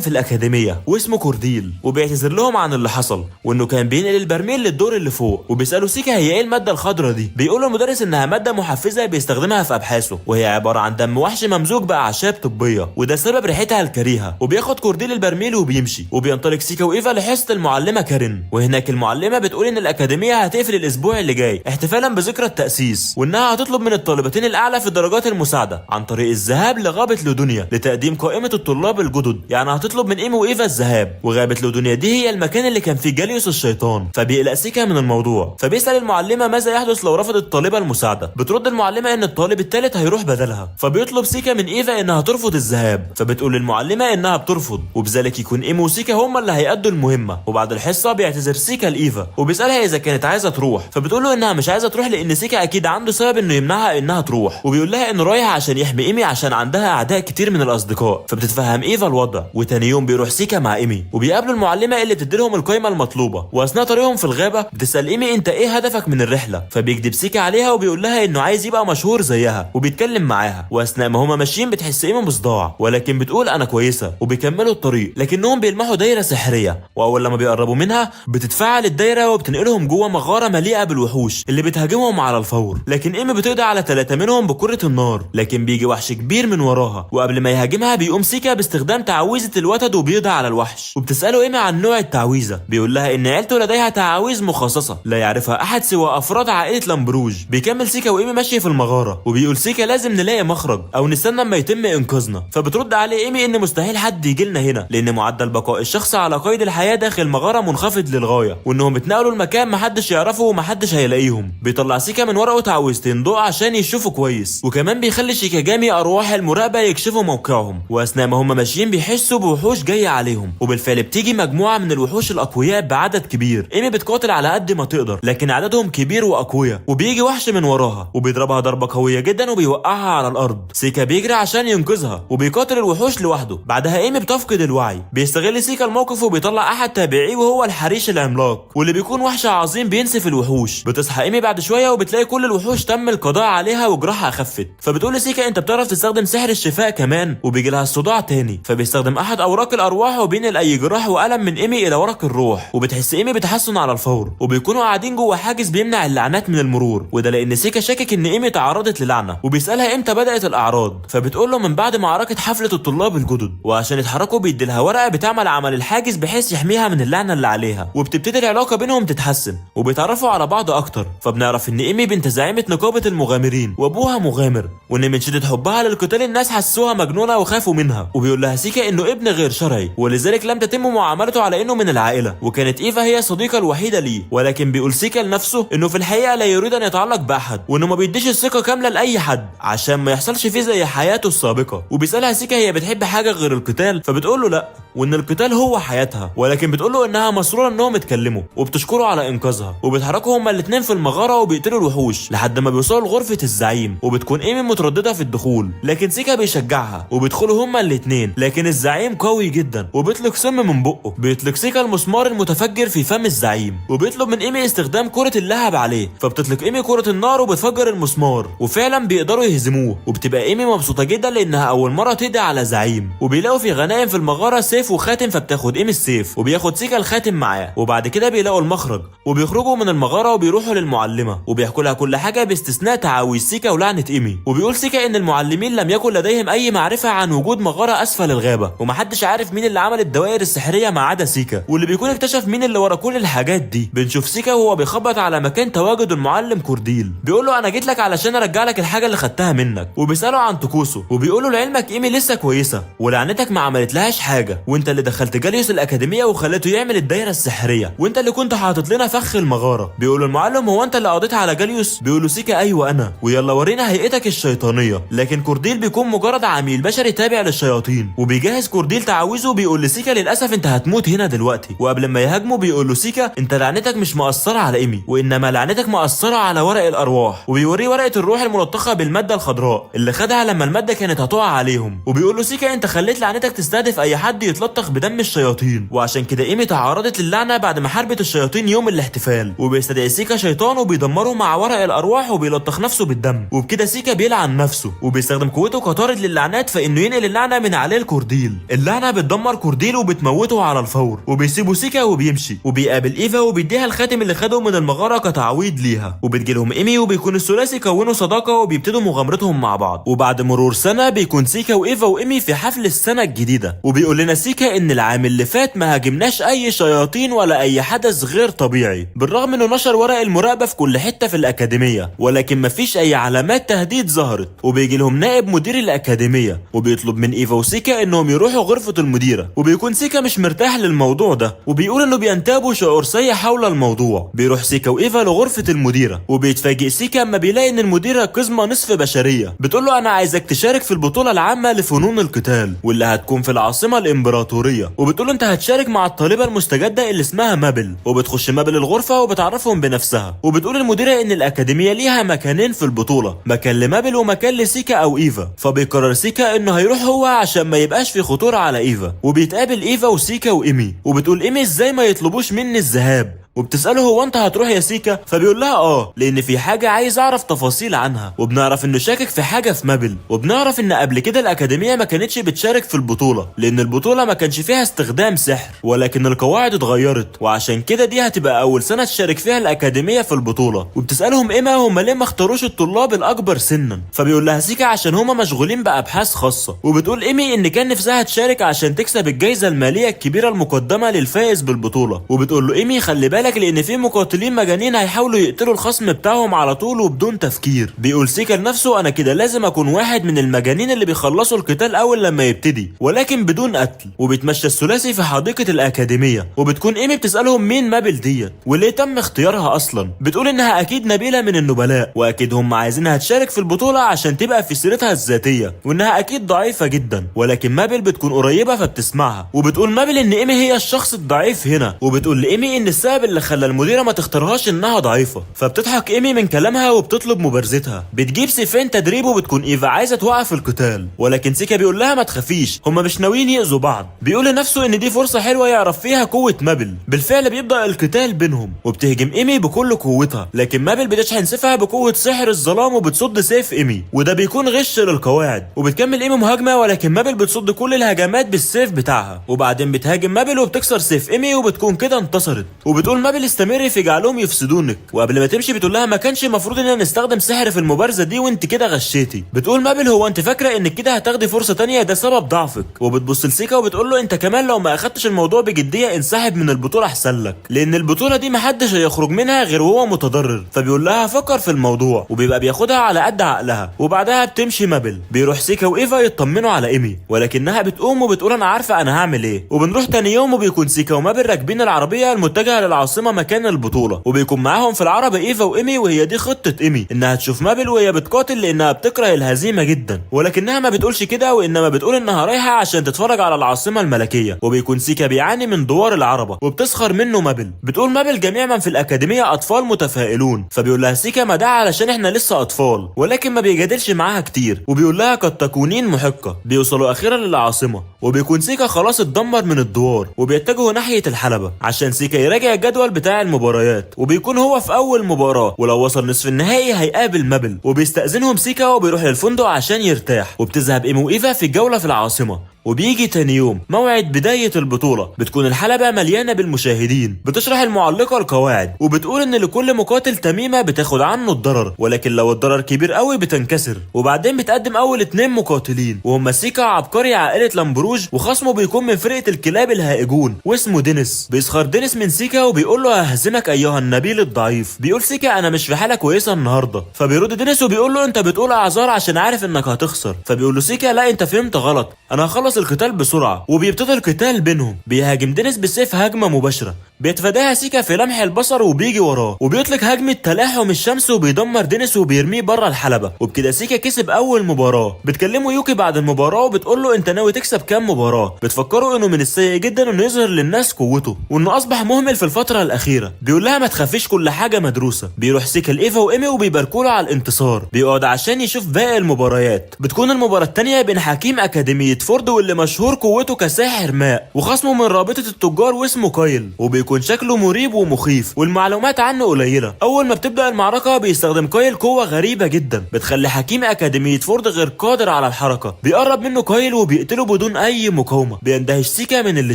في الاكاديميه واسمه كورديل، وبيعتذر لهم عن اللي حصل وانه كان بينقل البرميل للدور اللي فوق. وبيسالوا سيكا هي ايه الماده الخضراء دي، بيقول المدرس انها ماده محفزه بيستخدمها في ابحاثه، وهي عباره عن دم وحش ممزوج باعشاب طبيه، وده سبب ريحتها الكريهه. وبياخد كورديل البرميل وبيمشي، وبينطلق سيكا وايفا لحصه المعلمه كارين، وهناك المعلمه بتقول ان الاكاديميه هتقفل الاسبوع اللي جاي احتفالا بذكرى التاسيس، وانها هتطلب من الطالبتين الاعلى في درجات المساعده عن طريق الذهاب لغابه لودونيا لتقديم قائمه الطلاب الجدد. يعني هتطلب من ايمي وايفا الذهاب، وغابه لودونيا دي هي المكان اللي كان فيه جاليوس الشيطان. فبيقلق سيكا من الموضوع، فبيسال المعلمه ماذا يحدث لو رفضت الطالبه المساعده. بترد المعلمه ان الطالب الثالث هيروح بدلها، فبيطلب سيكا من ايفا انها ترفض الذهاب، فبتقول للمعلمه انها بترفض، وبذلك يكون ايمي وسيكا هما اللي هيأدوا المهمه. وبعد الحصه بيعتذر سيكا لايفا وبيسالها اذا كانت عايزه تروح، فبتقول له انها مش عايزه تروح لان سيكا اكيد عنده سبب انه يمنعها انها تروح، وبيقول لها انه رايح عشان يحمي ايمي عشان عندها اعداء كتير من الاصدقاء. فبتتفهم ايفا الوضع، وتاني يوم بيروح سيكا مع ايمي وبيقابلوا المعلمه اللي بتديلهم القائمه المطلوبه. واثناء طريقهم في الغابه بتسال ايمي انت ايه هدفك من الرحله، فبيكذب سيكا عليها وبيقول لها انه عايز يبقى مشهور زيها وبيتكلم معاها. واثناء ما هما ماشيين بتحس ايمي بصداع، ولكن بتقول انا كويسه، وبيكملوا الطريق. لكنهم بيلمحوا دايره سحريه، واول لما بيقربوا منها بتتفاعل الدايره وبتنقلهم جوه مغاره مليئه بالوحوش اللي بتهاجمهم على الفور. لكن ايمي بتقضي على 3 منهم بكره النار، لكن بيجي وحش كبير من وراها، وقبل ما يهاجمها بيقوم سيكا باستخدام تعويذه الوتد وبيقضي على الوحش. وبتساله ايمي عن نوع التعويذه، بيقول لها ان عيلته لديها تعاويذ مخصصه لا يعرفها احد سوى افراد عائله لامبروج. بيكمل سيكا وايمي ماشيه في المغاره، وبيقول سيكا لازم نلاقي مخرج او نستنى اما يتم انقاذنا. فبترد عليه ايمي ان مستحيل حد يجي لنا هنا، لان معدل بقاء الشخص على قيد الحياه داخل المغاره منخفض للغايه، وانهم اتنقلوا لمكان محدش يعرفه ومحدش هيلاقيهم. بيطلع سيكا من ورقه تعويذتين ضوء عشان يشوفوا كويس، وكمان بيخلي شيكاجامي ارواح المراقبه يكشفوا موقعهم. واثناء ما هم ماشيين بيحسوا بوحوش جايه عليهم، وبالفعل بتيجي مجموعه من الوحوش الاقوياء بعدد كبير. ايمي بتقاتل على قد ما تقدر، لكن عددهم كبير واقوياء، وبيجي وحش من وراها وبيضربها ضربه قويه جدا وبيوقعها على الارض. سيكا بيجري عشان ينقذها وبيقاتل الوحوش لوحده. بعدها ايمي بتفقد الوعي، بيستغل سيكا الموقف وبيطلع احد تابعيه وهو الحريش العملاق، واللي بيكون وحش عظيم بينسف الوحوش. بتصحى ايمي بعد شويه وبتلاقي كل الوحوش تم القضاء عليها وجراحها خفت. فبتقول لسيكا انت بتعرف تستخدم سحر الشفاء كمان، وبيجي لها الصداع تاني، فبيستخدم احد اوراق الارواح وبينقل اي جراح والم من ايمي الى ورق الروح، وبتحس ايمي بتحسن على الفور. وبيكونوا قاعدين جوه حاجز بيمنع اللعنات من المرور، وده لان سيكا شاكك ان ايمي تعرضت للعنه، وبيسالها امتى بدات الاعراض. فبتقول له من بعد معركه حفله الطلاب الجدد، وعشان يتحركوا بيدي لها ورقه بتعمل عمل الحاجز بحيث يحميها من اللعنه اللي عليها. وبتبتدي العلاقه بينهم تتحسن وبيتعرفوا على بعض اكتر. فبنعرف ان ايمي بنت زعيمه نقابه المغامرين وابوها مغامر، وان من شده حبها للقتال الناس حسوها مجنونه وخافوا منها. وبيقول لها سيكا انه ابن غير شرعي، ولذلك لم تتم معاملته على انه من العائله، وكانت ايفا هي الصديقه الوحيده ليه. ولكن بيقول سيكا لنفسه انه في الحقيقه لا يريد ان يتعلق باحد، وانه ما بيديش الثقه كامله لاي حد عشان ما يحصلش فيه زي حياته السابقه. وبيسالها سيكا هي بتحب حاجه غير القتال، فبتقول له لا، وان القتال هو حياتها. ولكن بتقول له انها مسروره انهم اتكلموا، وبتشكره على انقاذها. وبيتحركوا هما الاثنين في المغاره وبيقتلوا الوحوش لحد ما بيوصلوا لغرفه الزعيم، وبتكون ايمي متردده في الدخول، لكن سيكا بيشجعها وبيدخلوا هما الاثنين. لكن الزعيم قوي جدا وبيطلق سم من بقه. بيطلق سيكا المسمار المتفجر في فم الزعيم، وبيطلب من ايمي استخدام كره اللهب عليه. فبتطلق ايمي كره النار وبتفجر المسمار، وفعلا بيقدروا يهزموه. وبتبقى ايمي مبسوطه جدا لانها اول مره تقضي على زعيم. وبيلاقوا في غنائم في المغاره سيف وخاتم، فبتاخد ايمي السيف وبياخد سيكا الخاتم معاه. وبعد كده بيلاقوا المخرج وبيخرجوا من المغاره وبيروحوا للمعلمه، وبيحكوا لها كل حاجه باستثناء تعاويذ سيكا ولعنه ايمي. وبيقول سيكا ان المعلمين لم يكن لديهم اي معرفه عن وجود مغاره اسفل الغابه، ومحدش عارف مين اللي عمل الدوائر السحريه ما عدا سيكا، واللي بيكون اكتشف مين اللي ورا كل الحاجات دي. بنشوف سيكا وهو بيخبط على مكان تواجد المعلم كورديل، بيقول له انا جيت لك علشان ارجع لك الحاجه اللي خدتها منك. وبيساله عن طقوسه، وبيقول له لعلمك ايمي لسه كويسه ولعنتك ما عملتلهاش حاجه، وانت اللي دخلت جاليوس الاكاديميه وخليته يعمل الدايره السحريه، وانت اللي كنت حاطط لنا فخ المغاره. بيقول المعلم هو انت اللي قضيت على جاليوس؟ بيقول له سيكا ايوه انا، ويلا ورينا هيئتك الشيطانيه. لكن كورديل بيكون مجرد عميل بشري تابع للشياطين. وبيجهز كورديل تعويذه، بيقول لسيكا للاسف انت هتموت هنا دلوقتي. وقبل ما يهاجمه بيقول له سيكا انت لعنتك مش مأثره على ايمي، وانما لعنتك مأثره على ورق الارواح. وبيوريه ورقه الروح الملطخه بالماده الخضراء اللي خدها لما الماده كانت هتقع عليهم. وبيقول له سيكا انت خليت لعنتك تستهدف اي حد بيتلطخ بدم الشياطين، وعشان كده ايمي تعرضت للعنه بعد ما حاربت الشياطين يوم الاحتفال. وبيستدعي سيكا شيطان وبيدمره مع ورق الارواح وبيلطخ نفسه بالدم، وبكده سيكا بيلعن نفسه وبيستخدم قوته كطارد للعنات في انه ينقل اللعنه من عليه الكورديل. اللعنه بتدمر كورديل وبتموته على الفور، وبيسيبوا سيكا وبيمشي وبيقابل ايفا وبيديها الخاتم اللي خده من المغاره كتعويض ليها، وبتجيلهم ايمي وبيكون الثلاثي كونوا صداقه وبيبتدوا مغامرتهم مع بعض. وبعد مرور سنه بيكون سيكا وايفا وايمي في حفل السنه الجديده، وبيقول لنا سيكا ان العام اللي فات ما هاجمناش اي شياطين ولا اي حدث غير طبيعي، بالرغم انه نشر ورق المراقبه في كل حته في الاكاديميه، ولكن مفيش اي علامات تهديد ظهرت. وبيجي لهم نائب مدير الاكاديميه وبيطلب من ايفا وسيكا انهم يروحوا غرفه المديره، وبيكون سيكا مش مرتاح للموضوع ده وبيقول انه بينتابوا شعور سيء حول الموضوع. بيروح سيكا وايفا لغرفه المديره وبيتفاجئ سيكا اما بيلاقي ان المديره قزمه نصف بشريه بتقول له انا عايزك تشارك في البطوله العامه لفنون القتال واللي هتكون في العاصمه الامبراطوريه، وبتقول له انت هتشارك مع الطالبه المستجده اللي اسمها مابل. وبتخش مابل الغرفه وبتعرفهم بنفسها، وبتقول المديره ان الاكاديميه ليها مكانين في البطوله، مكان لمابل ومكان لسيكا او ايفا. فبيقرر سيكا انه هيروح هو عشان ما يبقاش في خطوره على ايفا. وبيتقابل ايفا وسيكا وايمي، وبتقول ايمي ازاي ما يطلبوش مني الذهاب، وبتسأله هو انت هتروح يا سيكا؟ فبيقول لها لان في حاجة عايز اعرف تفاصيل عنها. وبنعرف انه شاكك في حاجة في مابل، وبنعرف ان قبل كده الاكاديمية ما كانتش بتشارك في البطولة لان البطولة ما كانش فيها استخدام سحر، ولكن القواعد اتغيرت وعشان كده دي هتبقى اول سنة تشارك فيها الاكاديمية في البطولة. وبتسألهم ايما هم ليه ما اختاروش الطلاب الاكبر سنا، فبيقول لها سيكا عشان هما مشغولين بابحاث خاصة. وبتقول ايمي ان كان نفسها تشارك عشان تكسب الجائزة المالية الكبيرة المقدمة للفائز بالبطولة. وبتقول له ايمي خلي بالك لان في مقاتلين مجانين هيحاولوا يقتلوا الخصم بتاعهم على طول وبدون تفكير. بيقول سيكا لنفسه انا كده لازم اكون واحد من المجانين اللي بيخلصوا القتال اول لما يبتدي ولكن بدون قتل. وبيتمشى الثلاثي في حديقه الاكاديميه، وبتكون ايمي بتسالهم مين مابل ديت وليه تم اختيارها اصلا. بتقول انها اكيد نبيله من النبلاء واكيد هم عايزينها تشارك في البطوله عشان تبقى في سيرتها الذاتيه، وانها اكيد ضعيفه جدا، ولكن مابل بتكون قريبه فبتسمعها. وبتقول مابل ان ايمي هي الشخص الضعيف هنا، وبتقول لايمي ان السبب اللي خلى المديره ما تختارهاش انها ضعيفه. فبتضحك ايمي من كلامها وبتطلب مبارزتها. بتجيب سيفين تدريب وبتكون ايفا عايزه توقف القتال، ولكن سيكا بيقول لها ما تخافيش هما مش ناويين يأذوا بعض. بيقول لنفسه ان دي فرصه حلوه يعرف فيها قوه مابل. بالفعل بيبدا القتال بينهم وبتهجم ايمي بكل قوتها، لكن مابل بتشحن سيفها بقوه سحر الظلام وبتصد سيف ايمي، وده بيكون غش للقواعد. وبتكمل ايمي مهاجمه ولكن مابل بتصد كل الهجمات بالسيف بتاعها، وبعدين بتهاجم مابل وبتكسر سيف ايمي وبتكون كده انتصرت. وبتقول مابل استمري في جعلهم يفسدونك، وقبل ما تمشي بتقول لها ما كانش المفروض اننا نستخدم سحر في المبارزه دي وانت كده غشيتي. بتقول مابل هو انت فاكره انك كده هتاخدي فرصه تانية؟ ده سبب ضعفك. وبتبص لسيكا وبتقول له انت كمان لو ما اخدتش الموضوع بجديه انسحب من البطوله احسن لك، لان البطوله دي محدش هيخرج منها غير وهو متضرر. فبيقول لها فكر في الموضوع، وبيبقى بياخدها على قد عقلها. وبعدها بتمشي مابل. بيروح سيكا وايفا يطمنوا على ايمي، ولكنها بتقوم وبتقول انا عارفه انا هعمل ايه. وبنروح تاني يوم وبيكون سيكا ومابل راكبين العربيه المتجهه للعاصمه مكان البطوله، وبيكون معاهم في العربة ايفا وايمي. وهي دي خطة ايمي انها تشوف مابل وهي بتقاتل لانها بتكره الهزيمة جدا، ولكنها ما بتقولش كده وانما بتقول انها رايحة عشان تتفرج على العاصمة الملكية. وبيكون سيكا بيعاني من دوار العربة وبتسخر منه مابل. بتقول مابل جميع من في الاكاديمية اطفال متفائلون، فبيقول لها سيكا ما ده علشان احنا لسه اطفال، ولكن ما بيجادلش معاها كتير. وبيقول لها قد تكونين محقة. بيوصلوا اخيرا للعاصمة وبيكون سيكا خلاص اتدمر من الدوار، وبيتجهوا ناحية الحلبة عشان سيكا يراجع الجدول بتاع المباريات. وبيكون هو في اول مباراة، ولو وصل نصف النهائي هيقابل مابل. وبيستأذنهم سيكا وبيروح للفندق عشان يرتاح. وبتذهب ايمي وايفا في الجولة في العاصمة. وبيجي تاني يوم موعد بداية البطولة. بتكون الحلبة مليانة بالمشاهدين. بتشرح المعلقة القواعد وبتقول ان لكل مقاتل تميمة بتاخد عنه الضرر، ولكن لو الضرر كبير قوي بتنكسر. وبعدين بتقدم اول 2 مقاتلين وهم سيكا عبقري عائلة لامبروج، وخصمه بيكون من فرقة الكلاب الهائجون واسمه دينيس. بيسخر دينيس من سيكا وبيقول له ههزمك ايها النبيل الضعيف. بيقول سيكا انا مش في حالة كويسة النهاردة. فبيرد دينيس وبيقول له انت بتقول اعذار عشان عارف انك هتخسر. فبيقول له سيكا لا انت فهمت غلط، انا هخلص القتال بسرعة. وبيبتدي القتال بينهم. بيهاجم دينيس بالسيف هجمة مباشرة، بيتفاداها سيكا في لمح البصر وبيجي وراه وبيطلق هجمة تلاحم الشمس وبيدمر دينيس وبيرميه بره الحلبة. وبكده سيكا كسب اول مباراة. بتكلمه يوكي بعد المباراة وبتقول له انت ناوي تكسب كام مباراة. بتفكره انه من السيء جدا انه يظهر للناس قوته وانه اصبح مهمل في الفترة الاخيرة. بيقول لها ما تخافيش كل حاجة مدروسة. بيروح سيكا لايفا وايمي وبيباركوا له على الانتصار. بيقعد عشان يشوف باقي المباريات. بتكون المباراة التانية بين حكيم اكاديمية فورد واللي مشهور قوته كساحر ماء وخصمه من رابطة التجار واسمه كايل وبيكون شكله مريب ومخيف والمعلومات عنه قليلة. اول ما بتبدأ المعركة بيستخدم كايل قوة غريبة جدا بتخلي حكيم اكاديمية فورد غير قادر على الحركة. بيقرب منه كايل وبيقتله بدون اي مقاومة. بيندهش سيكا من اللي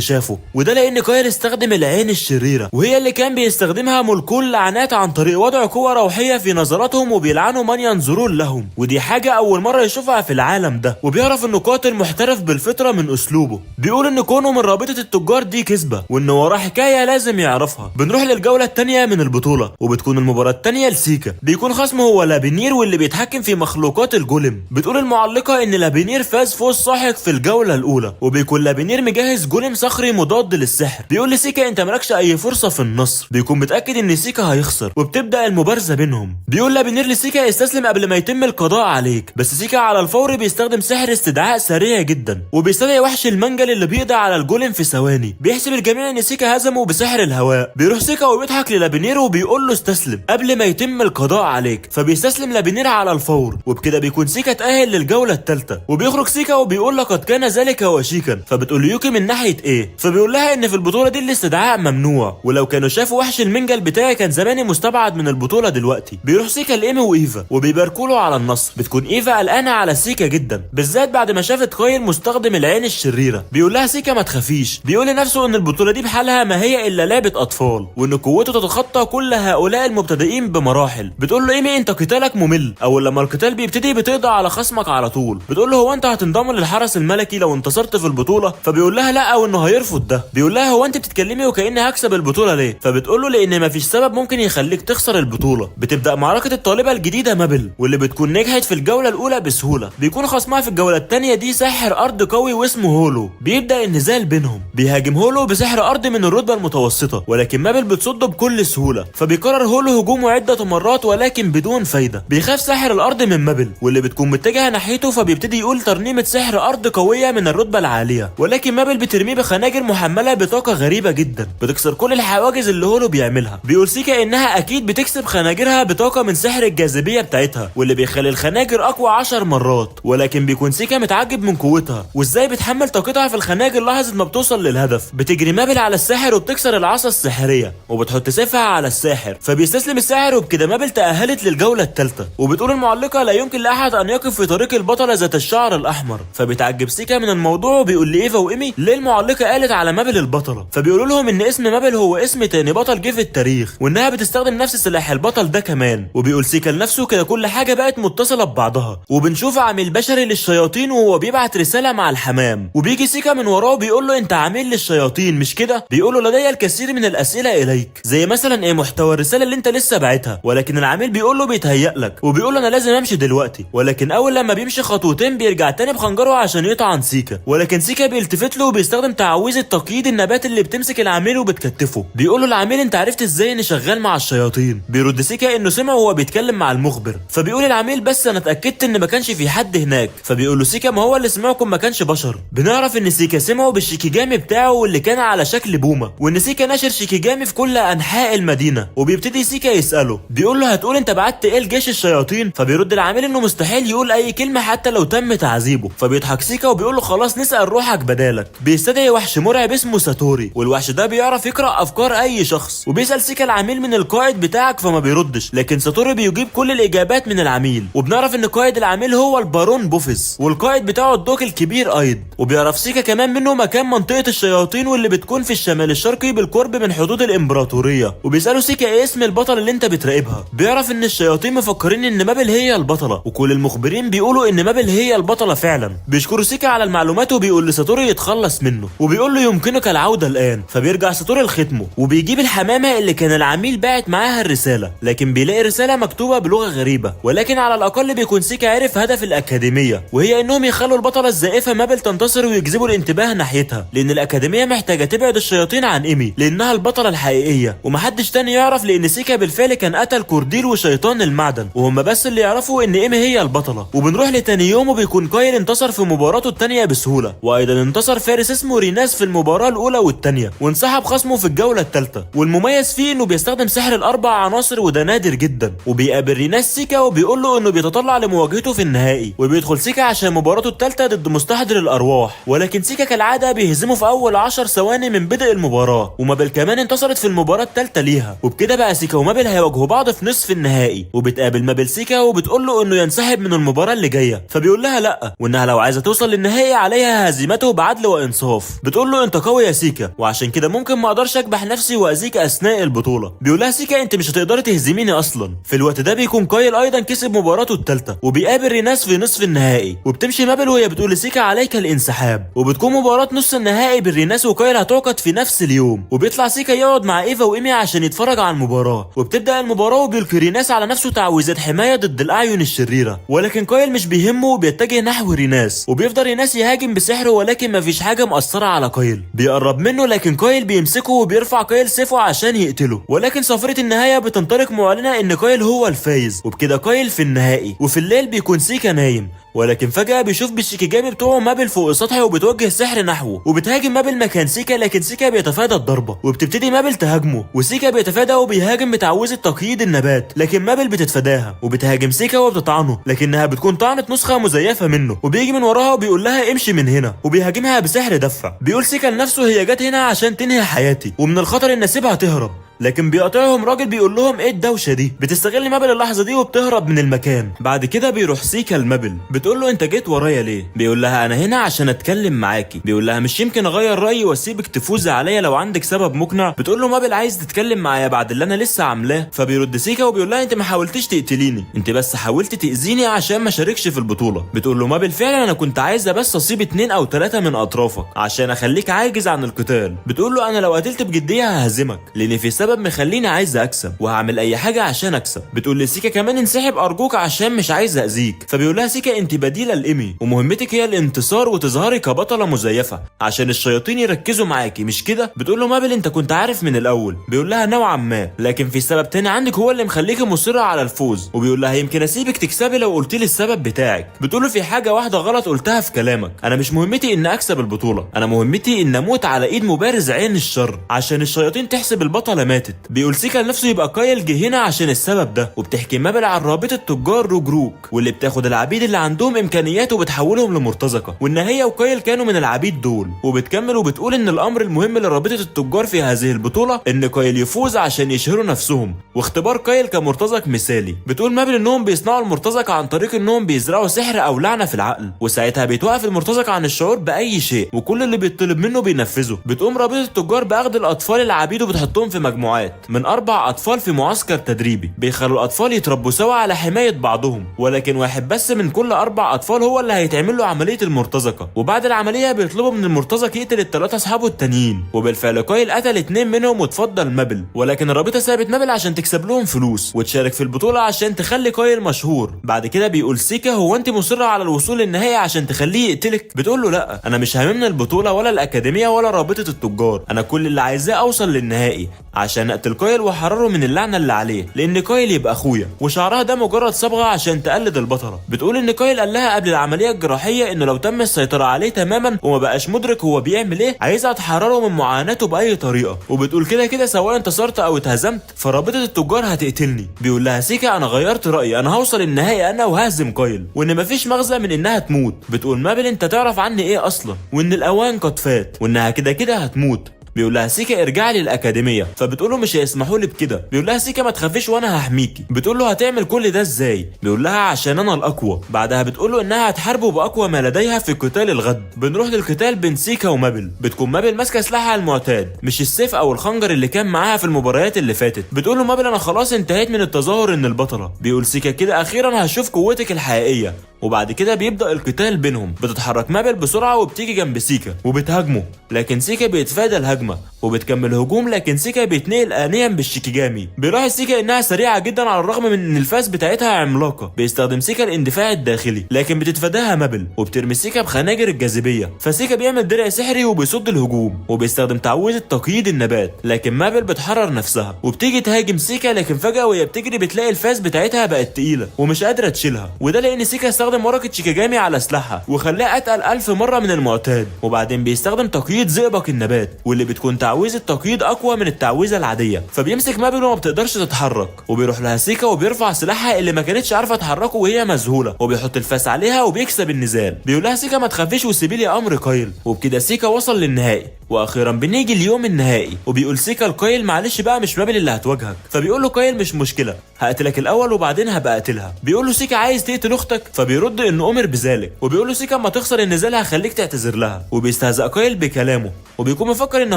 شافه وده لان كايل استخدم العين الشريرة وهي اللي كان بيستخدمها ملكو اللعنات عن طريق وضع قوة روحية في نظراتهم وبيلعنوا من ينظرون لهم. ودي حاجة اول مرة يشوفها في العالم ده. وبيعرف انه قاتل محترف بالفطرة من اسلوبه. بيقول ان كونه من رابطة التجار دي كذبة وان وراه حكاية لازم يعرفها. بنروح للجولة التانية من البطولة وبتكون المباراة التانية لسيكا. بيكون خصمه هو لابينير واللي بيتحكم في مخلوقات الجولم. بتقول المعلقة ان لابينير فاز فوز ساحق في الجولة الاولى وبيكون لابينير مجهز جولم صخري مضاد للسحر. بيقول لسيكا انت مالكش اي فرصة في النصر. بيكون متأكد ان سيكا هيخسر وبتبدأ المبارزة بينهم. بيقول لابينير لسيكا استسلم قبل ما يتم القضاء عليك. بس سيكا على الفور بيستخدم سحر استدعاء سريع جدا وبيستدعي وحش المنجل اللي بيقضي على الجولم في ثواني. بيحسب الجميع ان سيكا هزمه بسحر الهواء. بيروح سيكا وبيضحك للابينير وبيقول له استسلم قبل ما يتم القضاء عليك. فبيستسلم لابينير على الفور وبكده بيكون سيكا اتأهل للجولة الثالثة. وبيخرج سيكا وبيقول لقد كان ذلك وشيكا. فبتقول له يوكي من ناحية ايه. فبيقول لها ان في البطولة دي الاستدعاء ممنوع ولو كانوا شافوا وحش المنجل بتاعي كان زماني مستبعد من البطولة دلوقتي. بيروح سيكا لايمي وايفا وبيباركوا له على النصر. بتكون ايفا قلقانة على سيكا جدا بالذات بعد ما شافت كايل مستخدم العين الشريرة. بيقول لها سيكا ما تخافيش. بيقول لنفسه ان البطولة دي بحالها ما هي الا لعبة اطفال وان قوته تتخطى كل هؤلاء المبتدئين بمراحل. بتقول له ايمي انت قتالك ممل. اول لما القتال بيبتدي بتقضي على خصمك على طول. بتقول له هو انت هتنضم للحرس الملكي لو انتصرت في البطولة. فبيقول لها لا وانه هيرفض ده. بيقول لها هو انت بتتكلمي وكأني هكسب البطولة ليه. فبتقول له لان مفيش سبب ممكن يخليك تخسر البطولة. بتبدأ معركة الطالبة الجديدة مابل واللي بتكون نجحت في الجولة الاولى بسهولة. بيكون خصمها في الجولة الثانية دي ساحر ارض قوي واسمه هولو. بيبدأ النزال بينهم. بيهاجم هولو بسحر ارض من الرتبة المتوسطة ولكن مابل بتصده بكل سهولة. فبيقرر هولو هجومه عدة مرات ولكن بدون فايدة. بيخاف ساحر الارض من مابل واللي بتكون متجهة ناحيته فبيبتدي يقول ترنيمة سحر ارض قوية من الرتبة العالية ولكن مابل بترميه بخناجر محملة بطاقة غريبة جدا بتكسر كل الحواجز اللي هولو بيعملها. بيقول سيكا انها اكيد بتكسب خناجرها بطاقة من سحر الجاذبية بتاعتها واللي بيخلي الخناجر اقوى 10 مرات ولكن بيكون سيكا متعجب من قوتها وازاي بتحمل طاقتها في الخناجر لحظة ما بتوصل للهدف. بتجري مابل على الساحر وبتكسر العصا السحرية وبتحط سيفها على الساحر فبيستسلم الساحر وبكده مابل تأهلت للجولة الثالثة. وبتقول المعلقة لا يمكن لاحد ان يقف في طريق البطلة ذات الشعر الاحمر. فبيتعجب سيكا من الموضوع وبيقول لايفا وايمي ليه المعلقة قالت على مابل البطلة. فبيقولوا لهم ان اسم مابل هو اسم تاني بطل جه في التاريخ وانها بتستخدم نفس سلاح البطل ده كمان. وبيقول سيكا لنفسه كده كل حاجة بقت متصلة ببعضها. وبنشوف عميل بشري للشياطين وهو بيبعت رسالة مع الحمام وبيجي سيكا من وراه بيقول له انت عميل للشياطين مش كده. بيقول له لدي الكثير من الاسئلة اليك زي مثلا ايه محتوى الرسالة اللي انت لسه باعتها. ولكن العميل بيقول له بيتهيأ لك وبيقول له انا لازم امشي دلوقتي. ولكن اول لما بيمشي خطوتين بيرجع تاني بخنجره عشان يطعن سيكا. ولكن سيكا بيلتفت له وبيستخدم تعويذة تقييد النبات اللي بتمسك العميل وبتكتفه. بيقول له العميل انت عرفت ازاي اني شغال مع الشياطين. بيرد سيكا انه سمع وهو بيتكلم مع المخبر. فبيقول العميل بس انا اتاكدت ان ما كانش في حد هناك. فبيقول له سيكا ما هو اللي سمعكم ما كانش بشر. بنعرف ان سيكا سمعه بالشيكيجامي بتاعه واللي كان على شكل بومه وان سيكا نشر شيكيجامي في كل انحاء المدينه. وبيبتدي سيكا يساله بيقول له هتقول انت بعت ايه لجيش الشياطين. فبيرد العميل انه مستحيل يقول اي كلمه حتى لو تم تعذيبه. فبيضحك سيكا وبيقول له خلاص نسال روحك بدالك. بيستدعي وحش مرعب اسمه ساتوري والوحش ده بيعرف يقرا افكار اي شخص. وبيسال سيكا العميل من القائد بتاعك فما بيردش لكن ساتوري بيجيب كل الاجابات من العميل. وبنعرف ان قائد العميل هو البارون بوفيس والقائد بتاعه الدوق الكبير ايض. وبيعرف سيكا كمان منه مكان منطقه الشياطين واللي بتكون في الشمال الشرقي بالقرب من حدود الامبراطوريه. وبيسالوا سيكا ايه اسم البطل اللي انت بتراقبها. بيعرف ان الشياطين مفكرين ان مابل هي البطله وكل المخبرين بيقولوا ان مابل هي البطله فعلا. بيشكروا سيكا على المعلومات وبيقول لساتوري يتخلص منه وبيقول له يمكنك العوده الان. فبيرجع ساتوري لختمه وبيجيب الحمامه اللي كان العميل باعت معاها الرساله لكن بيلاقي رساله مكتوبه بلغه غريبه. ولكن على الاقل بيكون سيكا عرف هدف الاكاديميه وهي انهم يخلوا البطله الزائفه مابل تنتصر ويجذبوا الانتباه ناحيتها لان الاكاديميه محتاجه تبعد الشياطين عن ايمي لانها البطله الحقيقيه ومحدش تاني يعرف، لان سيكا بالفعل كان قتل كورديل وشيطان المعدن وهم بس اللي يعرفوا ان ايمي هي البطله. وبنروح لتاني يوم وبيكون كايل انتصر في مباراته التانيه بسهوله، وايضا انتصر فارس اسمه ريناس في المباراه الاولى والتانيه، وانسحب خصمه في الجوله الثالثه. والمميز فيه انه بيستخدم سحر الاربع عناصر وده نادر جدا. وبيقابل ريناس سيكا وبيقول له انه بيتطلع لمواجهته في النهائي، وبيدخل سيكا عشان مباراته الثالثه ضد مستحضر الارواح، ولكن سيكا كالعاده بيهزمه في اول 10 ثواني من بدء المباراه. ومابل كمان انتصرت في المباراه الثالثه ليها، وبكده بقى سيكا ومابل هيواجهوا بعض في نصف النهائي. وبتقابل مابل سيكا وبتقول له انه ينسحب من المباراه اللي جايه، فبيقول لها لا، وانها لو عايزه توصل للنهائي عليها هزيمته بعدل وانصاف. بتقول له انت قوي يا سيكا، وعشان كده ممكن ما اقدرش اكبح نفسي واذيك اثناء البطوله. بيقول لها سيكا انت مش هتقدري تهزميني اصلا. في الوقت ده بيكون كايل ايضا كسب مباراته الثالثه وبيقابل ريناس في نصف النهائي، وبتمشي مابل وهي بتقول لسيكا عليك الانسحاب. وبتكون مباراه نص النهائي بين ريناس وكايل هتعقد في نفس اليوم، وبيطلع سيكا يقعد مع ايفا وايمي عشان يتفرج على المباراه. وبتبدا المباراه وبيلقي ريناس على نفسه تعويذات حمايه ضد الاعين الشريره، ولكن كايل مش بيهمه وبيتجه نحو ريناس، وبيفضل ريناس يهاجم بسحره، ولكن مفيش حاجه مأثره على كايل. بيقرب منه لكن كايل بيمسكه وبيرفع كايل سيفه عشان يقتله، ولكن صفرة النهايه بتنطلق معلنه ان كايل هو الفايز، وبكده كايل في النهائي. وفي الليل بيكون سيكا نايم، ولكن فجأة بيشوف بالشيكيجامي بتوعه مابل فوق السطح وبتوجه سحر نحوه، وبتهاجم مابل مكان سيكا، لكن سيكا بيتفادى الضربة، وبتبتدي مابل تهاجمه، وسيكا بيتفادى وبيهاجم بتعويذة تقييد النبات، لكن مابل بتتفاداها وبتهاجم سيكا وبتطعنه، لكنها بتكون طعنة نسخة مزيفة منه، وبيجي من وراها وبيقول لها امشي من هنا، وبيهاجمها بسحر دفع. بيقول سيكا لنفسه هي جت هنا عشان تنهي حياتي، ومن الخطر ان اسيبها تهرب، لكن بيقاطعهم راجل بيقول لهم ايه الدوشه دي. بتستغل مابل اللحظه دي وبتهرب من المكان. بعد كده بيروح سيكا لمابل بتقول له انت جيت ورايا ليه؟ بيقول لها انا هنا عشان اتكلم معاكي. بيقول لها مش يمكن اغير رايي واسيبك تفوزي عليا لو عندك سبب مقنع. بتقول له مابل عايز تتكلم معايا بعد اللي انا لسه عاملاه. فبيرد سيكا وبيقول لها انت ما حاولتش تقتليني، انت بس حاولت تاذيني عشان ما شاركش في البطوله. بتقول له مابل فعلا انا كنت عايزه بس اصيب 2 أو 3 من اطرافك عشان اخليك عاجز عن القتال. بتقول له انا لو قتلت بجديه ههزمك، لان في سبب مخليني عايز اكسب وهعمل اي حاجه عشان اكسب. بتقول لسيكا كمان انسحب ارجوك عشان مش عايز اذيك. فبيقول لها سيكا انت بديله لايمي ومهمتك هي الانتصار وتظهري كبطله مزيفه عشان الشياطين يركزوا معاكي مش كده؟ بتقول له مابل انت كنت عارف من الاول. بيقول لها نوعا ما، لكن في سبب تاني عندك هو اللي مخليكي مصره على الفوز. وبيقول لها يمكن اسيبك تكسبي لو قلت لي السبب بتاعك. بتقول له في حاجه واحده غلط قلتها في كلامك، انا مش مهمتي ان اكسب البطوله، انا مهمتي ان اموت على ايد مبارز عين الشر عشان الشياطين تحسب البطله ماتت. بيقول سيكا لنفسه يبقى كايل جه هنا عشان السبب ده. وبتحكي مابل عن رابطه تجار روجروك واللي بتاخد العبيد اللي عندهم امكانيات وبتحولهم لمرتزقه، وان هي وكايل كانوا من العبيد دول. وبتكمل وبتقول ان الامر المهم لرابطه التجار في هذه البطوله ان كايل يفوز عشان يشهروا نفسهم واختبار كايل كمرتزق مثالي. بتقول مابل انهم بيصنعوا المرتزق عن طريق انهم بيزرعوا سحر او لعنه في العقل، وساعتها بيتوقف المرتزق عن الشعور باي شيء وكل اللي بيطلب منه بينفذه. بتقوم رابطه التجار باخذ الاطفال العبيد وبتحطهم في مجموعات من 4 اطفال في معسكر تدريبي، بيخلوا الاطفال يتربوا سوا على حمايه بعضهم، ولكن واحد بس من كل 4 اطفال هو اللي هيتعمل له عمليه المرتزقه. وبعد العمليه بيطلبوا من المرتزق يقتل ال3 اصحابه التانيين، وبالفعل كايل قتل 2 منهم وتفضل مابل، ولكن الرابطه سابت مابل عشان تكسب لهم فلوس وتشارك في البطوله عشان تخلي كايل مشهور. بعد كده بيقول سيكا هو انت مصره على الوصول للنهائي عشان تخليه يقتلك؟ بتقول له لا، انا مش هاممني البطوله ولا الاكاديميه ولا رابطه التجار، انا كل اللي عايزاه اوصل للنهائي عشان اقتل كايل واحرره من اللعنه اللي عليه، لان كايل يبقى اخويا. وشعرها ده مجرد صبغه عشان تقلد البطله. بتقول ان كايل قال لها قبل العمليه الجراحيه انه لو تم السيطره عليه تماما وما بقاش مدرك هو بيعمل ايه عايزها تحرره من معاناته باي طريقه. وبتقول كده كده سواء انتصرت او اتهزمت فرابطه التجار هتقتلني. بيقول لها سيكا انا غيرت رايي، انا هوصل النهائي انا وهزم كايل، وان مفيش مغزى من انها تموت. بتقول مابل انت تعرف عني ايه اصلا، وان الاوان قد فات وانها كده كده هتموت. بيقول لها سيكا ارجعي للاكاديميه، فبتقول له مش هيسمحوا لي بكده. بيقول لها سيكا ما تخافيش وانا هحميكي. بتقول له هتعمل كل ده ازاي؟ بيقول لها عشان انا الاقوى. بعدها بتقول له انها هتحاربه باقوى ما لديها في قتال الغد. بنروح للقتال بين سيكا ومابل. بتكون مابل ماسكه سلاحها المعتاد مش السيف او الخنجر اللي كان معاها في المباريات اللي فاتت. بتقول له مابل انا خلاص انتهيت من التظاهر ان البطله. بيقول سيكا كده اخيرا هشوف قوتك الحقيقيه، وبعد كده بيبدأ القتال بينهم. بتتحرك مابل بسرعة وبتيجي جنب سيكا وبتهاجمه، لكن سيكا بيتفادى الهجمة وبتكمل هجوم، لكن سيكا بيتنقل آنيا بالشيكيجامي. بيلاحظ سيكا انها سريعة جدا على الرغم من ان الفاس بتاعتها عملاقة. بيستخدم سيكا الاندفاع الداخلي، لكن بتتفاداها مابل وبترمي سيكا بخناجر الجاذبية. فسيكا بيعمل درع سحري وبيصد الهجوم وبيستخدم تعويذة تقييد النبات، لكن مابل بتحرر نفسها وبتيجي تهاجم سيكا، لكن فجأة وهي بتجري بتلاقي الفاس بتاعتها بقت تقيلة ومش قادرة تشيلها، وده لان سيكا استخدم ورقة شيكيجامي على سلاحها وخلاها اتقل 1000 مرة من المعتاد. وبعدين بيستخدم تقييد زئبق النبات، واللي بتكون تعويذة تقييد اقوى من التعويذة العادية. فبيمسك مابل وما بتقدرش تتحرك، وبيروح لها سيكا وبيرفع سلاحها اللي ما كانتش عارفة تحركه وهي مذهولة، وبيحط الفاس عليها وبيكسب النزال. بيقول لها سيكا ما تخافيش وسيبي لي امر قايل. وبكده سيكا وصل للنهائي، واخيرا بنيجي اليوم النهائي. وبيقول سيكا لقايل معلش بقى مش مابل اللي هتواجهك. فبيقول له قايل مش مشكلة، هقتلك الاول وبعدين هبقى اقتلها. بيقول له سيكا عايز تقتل اختك؟ فبيرد انه امر بذلك. وبيقول له سيكا اما تخسر النزال هخليك تعتذر لها. وبيستهزأ قايل بكلامه وبيكون مفكر انه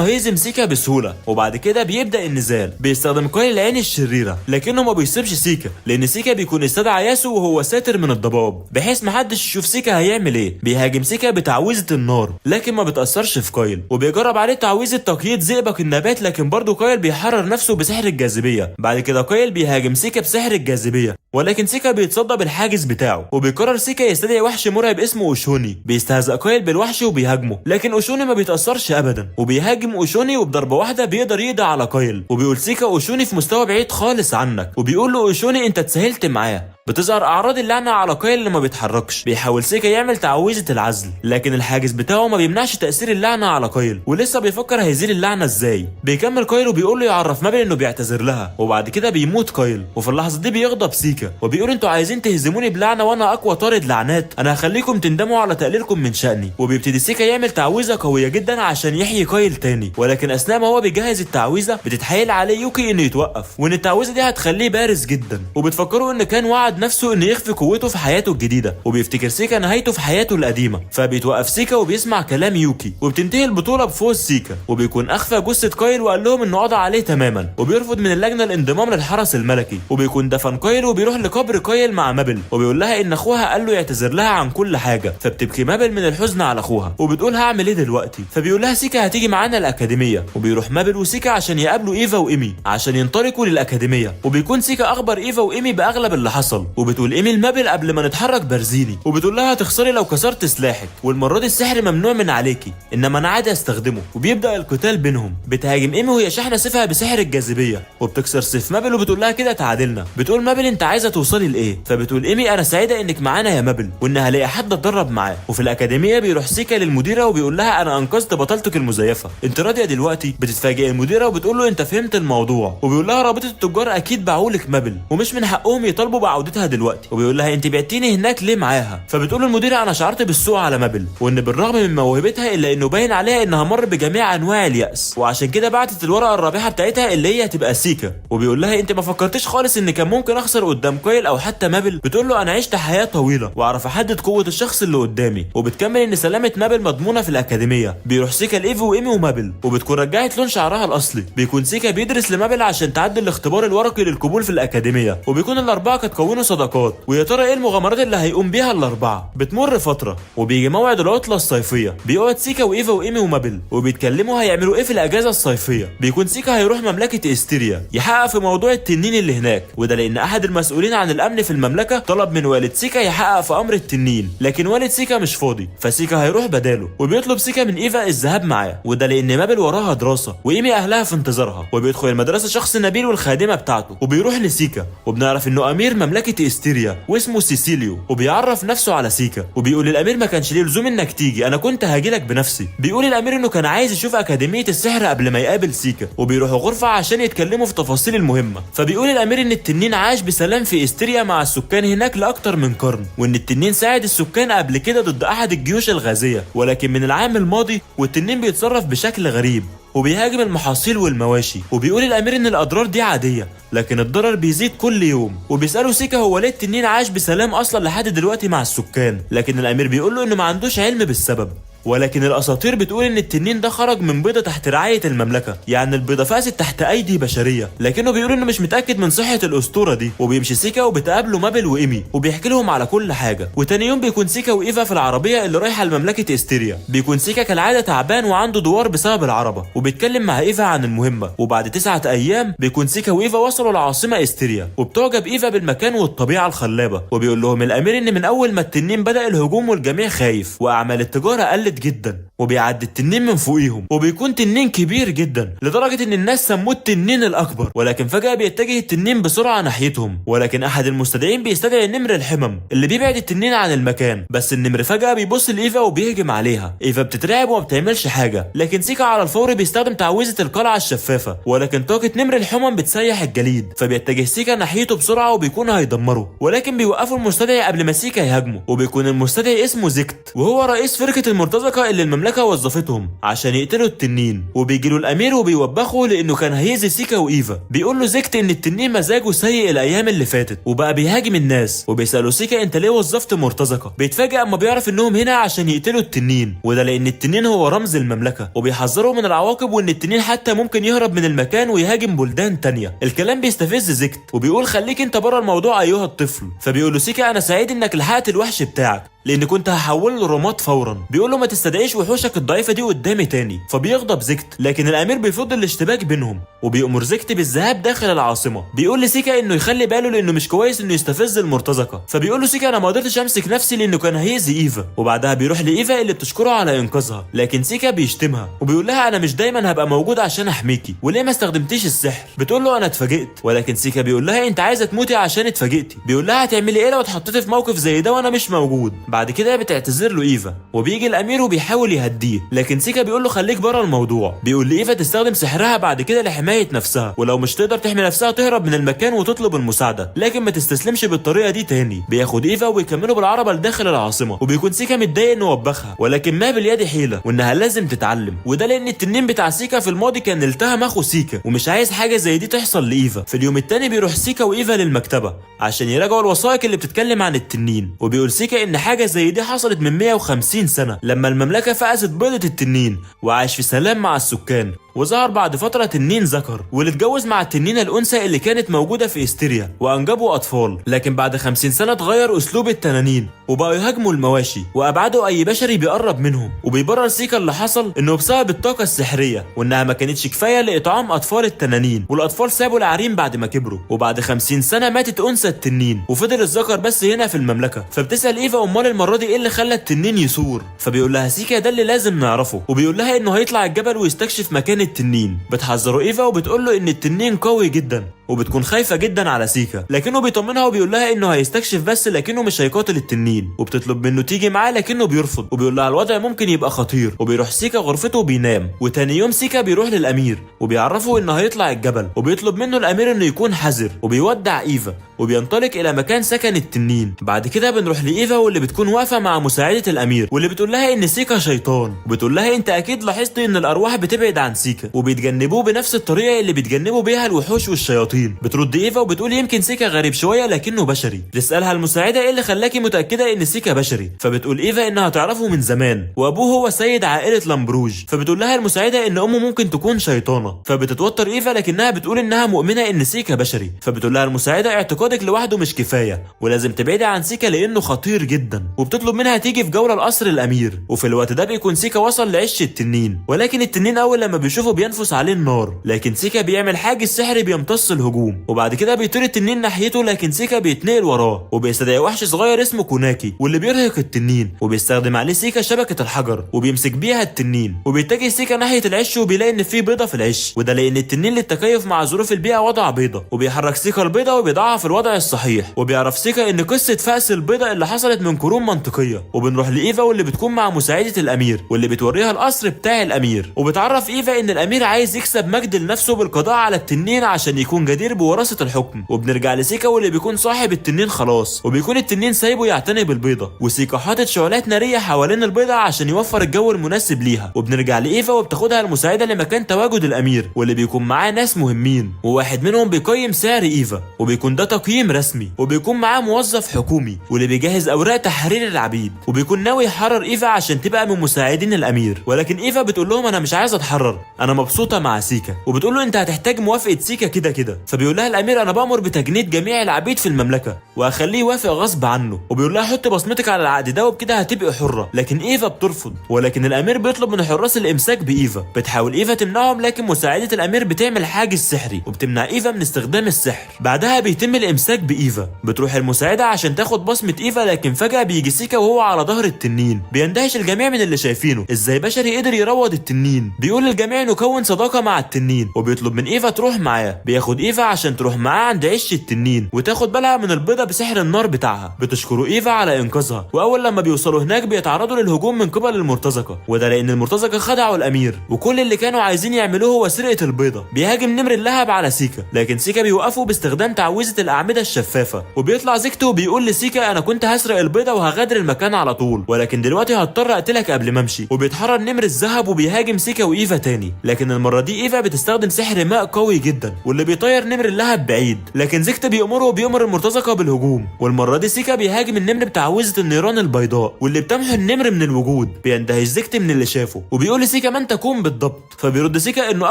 هيهزم سيكا بسهولة. وبعد كده بيبدأ النزال. بيستخدم قايل العين الشريرة، لكنه ما بيصيبش سيكا لان سيكا بيكون استدعى ياسو وهو ساتر من الضباب بحيث محدش يشوف سيكا هيعمل ايه. بيهاجم سيكا بتعويذة النار، لكن ما بتأثرش في قايل. وبيجرب عليه تعويذة تقييد زئبق النبات، لكن برضه قايل بيحرر نفسه بسحر الجاذبية. بعد كده قايل بيهاجم سيكا بسحر الجاذبية، ولكن سيكا بيتصدى بالحاجز بتاعه. وبيقرر سيكا يستدعي وحش مرعب اسمه اوشوني. بيستهزأ قايل بالوحش وبيهاجمه، لكن اوشوني ما بيتأثرش ابدا. وبيهاجم اوشوني وبضربة واحدة بيقدر يقضي على قايل. وبيقول سيكا اوشوني في مستوى بعيد خالص عنك، وبيقول له اوشوني انت اتسهلت معاه. بتظهر اعراض اللعنه على قايل اللي ما بيتحركش. بيحاول سيكا يعمل تعويذه العزل، لكن الحاجز بتاعه ما بيمنعش تاثير اللعنه على قايل، ولسه بيفكر هيزيل اللعنه ازاي. بيكمل قايل وبيقول له يعرف مابل انه بيعتذر لها، وبعد كده بيموت قايل. وفي اللحظه دي بيغضب سيكا وبيقول انتوا عايزين تهزموني بلعنه وانا اقوى طارد لعنات، انا هخليكم تندموا على تقليلكم من شأني. وبيبتدي سيكا يعمل تعويذه قويه جدا عشان يحيي قايل تاني، ولكن اثناء ما هو بيجهز التعويذه بتتحايل عليه يوكي انه يتوقف، وان التعويذه دي هتخليه بارز جدا. وبتفكروا ان كان وعد نفسه انه يخفي قوته في حياته الجديده، وبيفتكر سيكا نهايته في حياته القديمه. فبيتوقف سيكا وبيسمع كلام يوكي، وبتنتهي البطوله بفوز سيكا. وبيكون اخفى جثه قايل وقال لهم انه قضى عليه تماما، وبيرفض من اللجنه الانضمام للحرس الملكي. وبيكون دفن قايل وبيروح لقبر قايل مع مابل، وبيقول لها ان اخوها قال له يعتذر لها عن كل حاجه. فبتبكي مابل من الحزن على اخوها وبتقول هعمل ايه دلوقتي. فبيقول لها سيكا هتيجي معانا الاكاديميه. وبيروح مابل وسيكا عشان يقابلوا ايفا وايمي عشان ينطلقوا للاكاديميه. وبيكون سيكا اخبر ايفا وايمي باغلب اللي حصل. وبتقول ايمي لمابل قبل ما نتحرك برزيلي، وبتقول لها هتخسري لو كسرت سلاحك، والمره دي السحر ممنوع من عليكي، انما انا عادي استخدمه. وبيبدا القتال بينهم. بتهاجم ايمي وهي شاحنه سيفها بسحر الجاذبيه، وبتكسر سيف مابل وبتقول لها كده تعادلنا. بتقول مابل انت عايزه توصلي لايه؟ فبتقول ايمي انا سعيده انك معانا يا مابل، وان هلاقي حد اتدرب معاه. وفي الاكاديميه بيروح سيكا للمديره وبيقول لها انا انقذت بطلتك المزيفه، انت راضيه دلوقتي؟ بتتفاجئ المديره وبتقول له انت فهمت الموضوع. وبيقول لها رابطه التجار اكيد باعولك مابل ومش من حقهم يطالبوا بعودتها دلوقتي. وبيقول لها انت بعتيني هناك ليه معاها؟ فبتقول المديره انا شعرت بالسوء على مابل، وان بالرغم من موهبتها الا انه باين عليها انها مر بجميع انواع اليأس، وعشان كده بعتت الورقه الرابحه بتاعتها اللي هي هتبقى سيكا. وبيقول لها انت ما فكرتش خالص ان كان ممكن اخسر قدام قايل او حتى مابل؟ بتقول له انا عشت حياه طويله واعرف احدد قوه الشخص اللي قدامي. وبتكمل ان سلامه مابل مضمونه في الاكاديميه. بيروح سيكا لايفي وايمي ومابل، وبتكون رجعت لون شعرها الاصلي. بيكون سيكا بيدرس لمابل عشان تعدي الاختبار الورقي للقبول في الاكاديميه. وبيكون الاربعه قد كونوا صداقات، ويا ترى ايه المغامرات اللي هيقوم بيها الاربعه؟ بتمر فتره وبيجي موعد العطله الصيفيه. بيقعد سيكا وايفا وايمي ومابل وبيتكلموا هيعملوا ايه في الاجازه الصيفيه. بيكون سيكا هيروح مملكه استيريا يحقق في موضوع التنين اللي هناك، وده لان احد المسؤولين عن الامن في المملكه طلب من والد سيكا يحقق في امر التنين، لكن والد سيكا مش فاضي، فسيكا هيروح بداله. وبيطلب سيكا من ايفا الذهاب معاه، وده لان مابل وراها دراسه وايمي اهلها في انتظارها. وبيدخل المدرسه شخص نبيل والخادمه بتاعته، وبيروح لسيكا وبنعرف انه امير مملكه استيريا واسمه سيسيليو. وبيعرف نفسه على سيكا وبيقول للامير ما كانش ليه لزوم انك تيجي، انا كنت هاجيلك بنفسي. بيقول الامير انه كان عايز يشوف اكاديميه السحر قبل ما يقابل سيكا، وبيروحوا غرفه عشان يتكلموا في تفاصيل المهمه. فبيقول الامير ان التنين عاش بسلام في استيريا مع السكان هناك لاكتر من قرن، وان التنين ساعد السكان قبل كده ضد احد الجيوش الغازيه، ولكن من العام الماضي والتنين بيتصرف بشكل غريب وبيهاجم المحاصيل والمواشي. وبيقول الامير ان الاضرار دي عاديه، لكن الضرر بيزيد كل يوم. وبيسالوا سيكا هو ليه التنين عاش بسلام اصلا لحد دلوقتي مع السكان، لكن الامير بيقول له انه ما عندوش علم بالسبب. ولكن الاساطير بتقول ان التنين ده خرج من بيضه تحت رعايه المملكه، يعني البيضه فازت تحت ايدي بشريه، لكنه بيقول انه مش متاكد من صحه الاسطوره دي. وبيمشي سيكا وبتقابله مابل وايمي وبيحكي لهم على كل حاجه. وتاني يوم بيكون سيكا وايفا في العربيه اللي رايحه لمملكه استيريا. بيكون سيكا كالعاده تعبان وعنده دوار بسبب العربه، وبيتكلم مع ايفا عن المهمه. وبعد 9 ايام بيكون سيكا وايفا وصلوا لعاصمه استيريا، وبتعجب ايفا بالمكان والطبيعه الخلابه. وبيقول لهم الامير ان من اول ما التنين بدا الهجوم والجميع خايف واعمال التجاره قلت جدا. وبيعدي التنين من فوقيهم، وبيكون تنين كبير جدا لدرجه ان الناس سموه التنين الاكبر. ولكن فجاه بيتجه التنين بسرعه ناحيتهم، ولكن احد المستدعين بيستدعي النمر الحمم اللي بيبعد التنين عن المكان. بس النمر فجاه بيبص لايفا وبيهجم عليها. ايفا بتترعب وما بتعملش حاجه، لكن سيكا على الفور بيستخدم تعويذه القلعه الشفافه. ولكن طاقه نمر الحمم بتسيح الجليد، فبيتجه سيكا ناحيته بسرعه وبيكون هيدمره. ولكن بيوقفوا المستدعي قبل ما سيكا يهاجمه. وبيكون المستدعي اسمه زكت، وهو رئيس فرقه المرتزقه اللي المملكه وظفتهم عشان يقتلوا التنين. وبيجي له الامير وبيوبخه لانه كان هيأذي سيكا وايفا. بيقول له زكت ان التنين مزاجه سيء الايام اللي فاتت وبقى بيهاجم الناس. وبيسالوا سيكا انت ليه وظفت مرتزقه؟ بيتفاجئ اما بيعرف انهم هنا عشان يقتلوا التنين، وده لان التنين هو رمز المملكه. وبيحذروا من العواقب وان التنين حتى ممكن يهرب من المكان ويهاجم بلدان تانية. الكلام بيستفز زكت وبيقول خليك انت بره الموضوع ايها الطفل. فبيقول له سيكا انا سعيد انك لحقت الوحش بتاعك لان كنت هحول له رماد فورا. بيقول له ما تستدعيش وحوشك الضعيفه دي قدامي تاني. فبيغضب زكت، لكن الامير بيفضل الاشتباك بينهم وبيأمر زكت بالذهاب داخل العاصمه. بيقول لسيكا انه يخلي باله لانه مش كويس انه يستفز المرتزقه. فبيقول له سيكا انا ما قدرتش امسك نفسي لانه كان هيأذي ايفا. وبعدها بيروح لايفا اللي بتشكره على انقاذها، لكن سيكا بيشتمها وبيقول لها انا مش دايما هبقى موجود عشان احميكي، وليه ما استخدمتيش السحر؟ بتقول له انا اتفاجئت. ولكن سيكا بيقول لها انت عايزه تموتي عشان اتفاجئتي. بيقول لها هتعملي ايه لو اتحطيتي في موقف زي ده وانا مش موجود؟ بعد كده بتعتذر له ايفا وبيجي الامير وبيحاول يهديه، لكن سيكا بيقول له خليك بره الموضوع. بيقول لايفا تستخدم سحرها بعد كده لحمايه نفسها، ولو مش تقدر تحمي نفسها تهرب من المكان وتطلب المساعده، لكن ما تستسلمش بالطريقه دي تاني. بياخد ايفا ويكملوا بالعربه لداخل العاصمه. وبيكون سيكا متضايق انه وبخها، ولكن ما باليد حيله وانها لازم تتعلم. وده لان التنين بتاع سيكا في الماضي كان التهم اخو سيكا ومش عايز حاجه زي دي تحصل لايفا. في اليوم التاني بيروح سيكا وايفا للمكتبه عشان يراجعوا الوثائق اللي بتتكلم عن التنين. وبيقول سيكا ان حاجه زي دي حصلت من 150 سنه لما المملكه فقست بيضه التنين وعاش في سلام مع السكان. وظهر بعد فترة تنين ذكر واللي اتجوز مع التنينة الأنثى اللي كانت موجودة في استيريا وأنجبوا أطفال. لكن بعد 50 سنة اتغير أسلوب التنانين وبقوا يهاجموا المواشي وأبعدوا أي بشري بيقرب منهم. وبيبرر سيكا اللي حصل إنه بسبب الطاقة السحرية وإنها ما كانتش كفاية لإطعام أطفال التنانين، والأطفال سابوا العرين بعد ما كبروا. وبعد 50 سنة ماتت أنثى التنين وفضل الذكر بس هنا في المملكة. فبتسأل إيفا أمال المرة دي إيه اللي خلى التنين يثور؟ فبيقول لها سيكا ده اللي لازم نعرفه. وبيقول لها إنه هيطلع الجبل ويستكشف مكان التنين. بتحذره ايفا وبتقول له ان التنين قوي جدا وبتكون خايفه جدا على سيكا، لكنه بيطمنها وبيقول لها انه هيستكشف بس لكنه مش هيقاتل التنين. وبتطلب منه تيجي معاه لكنه بيرفض وبيقول لها الوضع ممكن يبقى خطير. وبيروح سيكا غرفته وبينام. وتاني يوم سيكا بيروح للامير وبيعرفه انه هيطلع الجبل وبيطلب منه الامير انه يكون حذر وبيودع ايفا وبينطلق الى مكان سكن التنين. بعد كده بنروح لايفا واللي بتكون واقفه مع مساعده الامير واللي بتقول لها ان سيكا شيطان. وبتقول لها انت اكيد لاحظت ان الارواح بتبعد عن سيكا وبيتجنبوه بنفس الطريقه اللي بيتجنبوا بيها الوحوش والشياطين. بترد ايفا وبتقول يمكن سيكا غريب شويه لكنه بشري. تسالها المساعده ايه اللي خلاكي متاكده ان سيكا بشري؟ فبتقول ايفا انها تعرفه من زمان وابوه هو سيد عائله لامبروج. فبتقول لها المساعده ان امه ممكن تكون شيطانه. فبتتوتر ايفا لكنها بتقول انها مؤمنه ان سيكا بشري. فبتقول لها المساعده اعتقادك لوحده مش كفايه ولازم تبعدي عن سيكا لانه خطير جدا. وبتطلب منها تيجي في جوله لقصر الامير. وفي الوقت ده بيكون سيكا وصل لعش التنين، ولكن التنين اول لما بيشوفه بينفس عليه النار، لكن سيكا بيعمل حاجز سحري بيمتص الهجوم. وبعد كده بيطير التنين ناحيته لكن سيكا بيتنقل وراه وبيستدعي وحش صغير اسمه كوناكي واللي بيرهق التنين وبيستخدم عليه سيكا شبكه الحجر وبيمسك بيها التنين. وبيتجه سيكا ناحيه العش وبيلاقي ان في بيضه في العش، وده لان التنين للتكيف مع ظروف البيئه وضع بيضه. وبيحرك سيكا البيضه وبيضعها في الوضع الصحيح. وبيعرف سيكا ان قصه فأس البيضه اللي حصلت من قرون منطقيه. وبنروح لايفا واللي بتكون مع مساعده الامير واللي بتوريها القصر بتاع الامير. وبتعرف ايفا ان الامير عايز يكسب مجد لنفسه بالقضاء على التنين عشان يكون جديد جدير بوراثة الحكم. وبنرجع لسيكا واللي بيكون صاحب التنين خلاص، وبيكون التنين سايبه يعتني بالبيضة، وسيكا حاطط شعلات نارية حوالين البيضة عشان يوفر الجو المناسب ليها. وبنرجع لإيفا وبتاخدها المساعدة لمكان تواجد الأمير، واللي بيكون معاه ناس مهمين، وواحد منهم بيقيم سعر إيفا، وبيكون ده تقييم رسمي، وبيكون معاه موظف حكومي واللي بيجهز أوراق تحرير العبيد، وبيكون ناوي يحرر إيفا عشان تبقى من مساعدين الأمير. ولكن إيفا بتقول لهم أنا مش عايز أتحرر، أنا مبسوطة مع سيكا. وبتقول له أنت هتحتاج موافقة سيكا كده كده. فبيقول لها الأمير أنا بأمر بتجنيد جميع العبيد في المملكة وأخليه يوافق غصب عنه. وبيقول لها حط بصمتك على العقد ده وبكده هتبقى حرة. لكن إيفا بترفض، ولكن الأمير بيطلب من حراس الإمساك بإيفا. بتحاول إيفا تمنعهم، لكن مساعدة الأمير بتعمل حاجز سحري وبتمنع إيفا من استخدام السحر. بعدها بيتم الإمساك بإيفا. بتروح المساعدة عشان تاخد بصمة إيفا، لكن فجأة بيجي سيكا وهو على ظهر التنين. بيندهش الجميع من اللي شايفينه، ازاي بشري قدر يروض التنين. بيقول للجميع انه كون صداقة مع التنين، وبيطلب من إيفا تروح معاه. بياخد إيفا عشان تروح معاه عند عش التنين وتاخد بالها من البيضة بسحر النار بتاعها. بتشكره إيفا على إنقاذها. وأول لما بيوصلوا هناك بيتعرضوا للهجوم من قبل المرتزقة، وده لأن المرتزقة خدعوا الأمير، وكل اللي كانوا عايزين يعملوه هو سرقة البيضة. بيهاجم نمر اللهب على سيكا، لكن سيكا بيوقفه باستخدام تعويذة الأعمدة الشفافة. وبيطلع زيكتو وبيقول لسيكا أنا كنت هسرق البيضة وهغادر المكان على طول، ولكن دلوقتي هضطر أقتلك قبل ما أمشي. وبيتحرر نمر الذهب وبيهاجم سيكا وإيفا تاني، لكن المرة دي إيفا بتستخدم سحر ماء قوي جدا واللي بيطير نمر اللهب بعيد. لكن زيكتا بيأمره وبيأمر المرتزقة بالهجوم، والمرة دي سيكا بيهاجم النمر بتعويذة النيران البيضاء واللي بتمحو النمر من الوجود. بيندهش زيكتا من اللي شافه وبيقول لسيكا من تكون بالضبط. فبيرد سيكا انه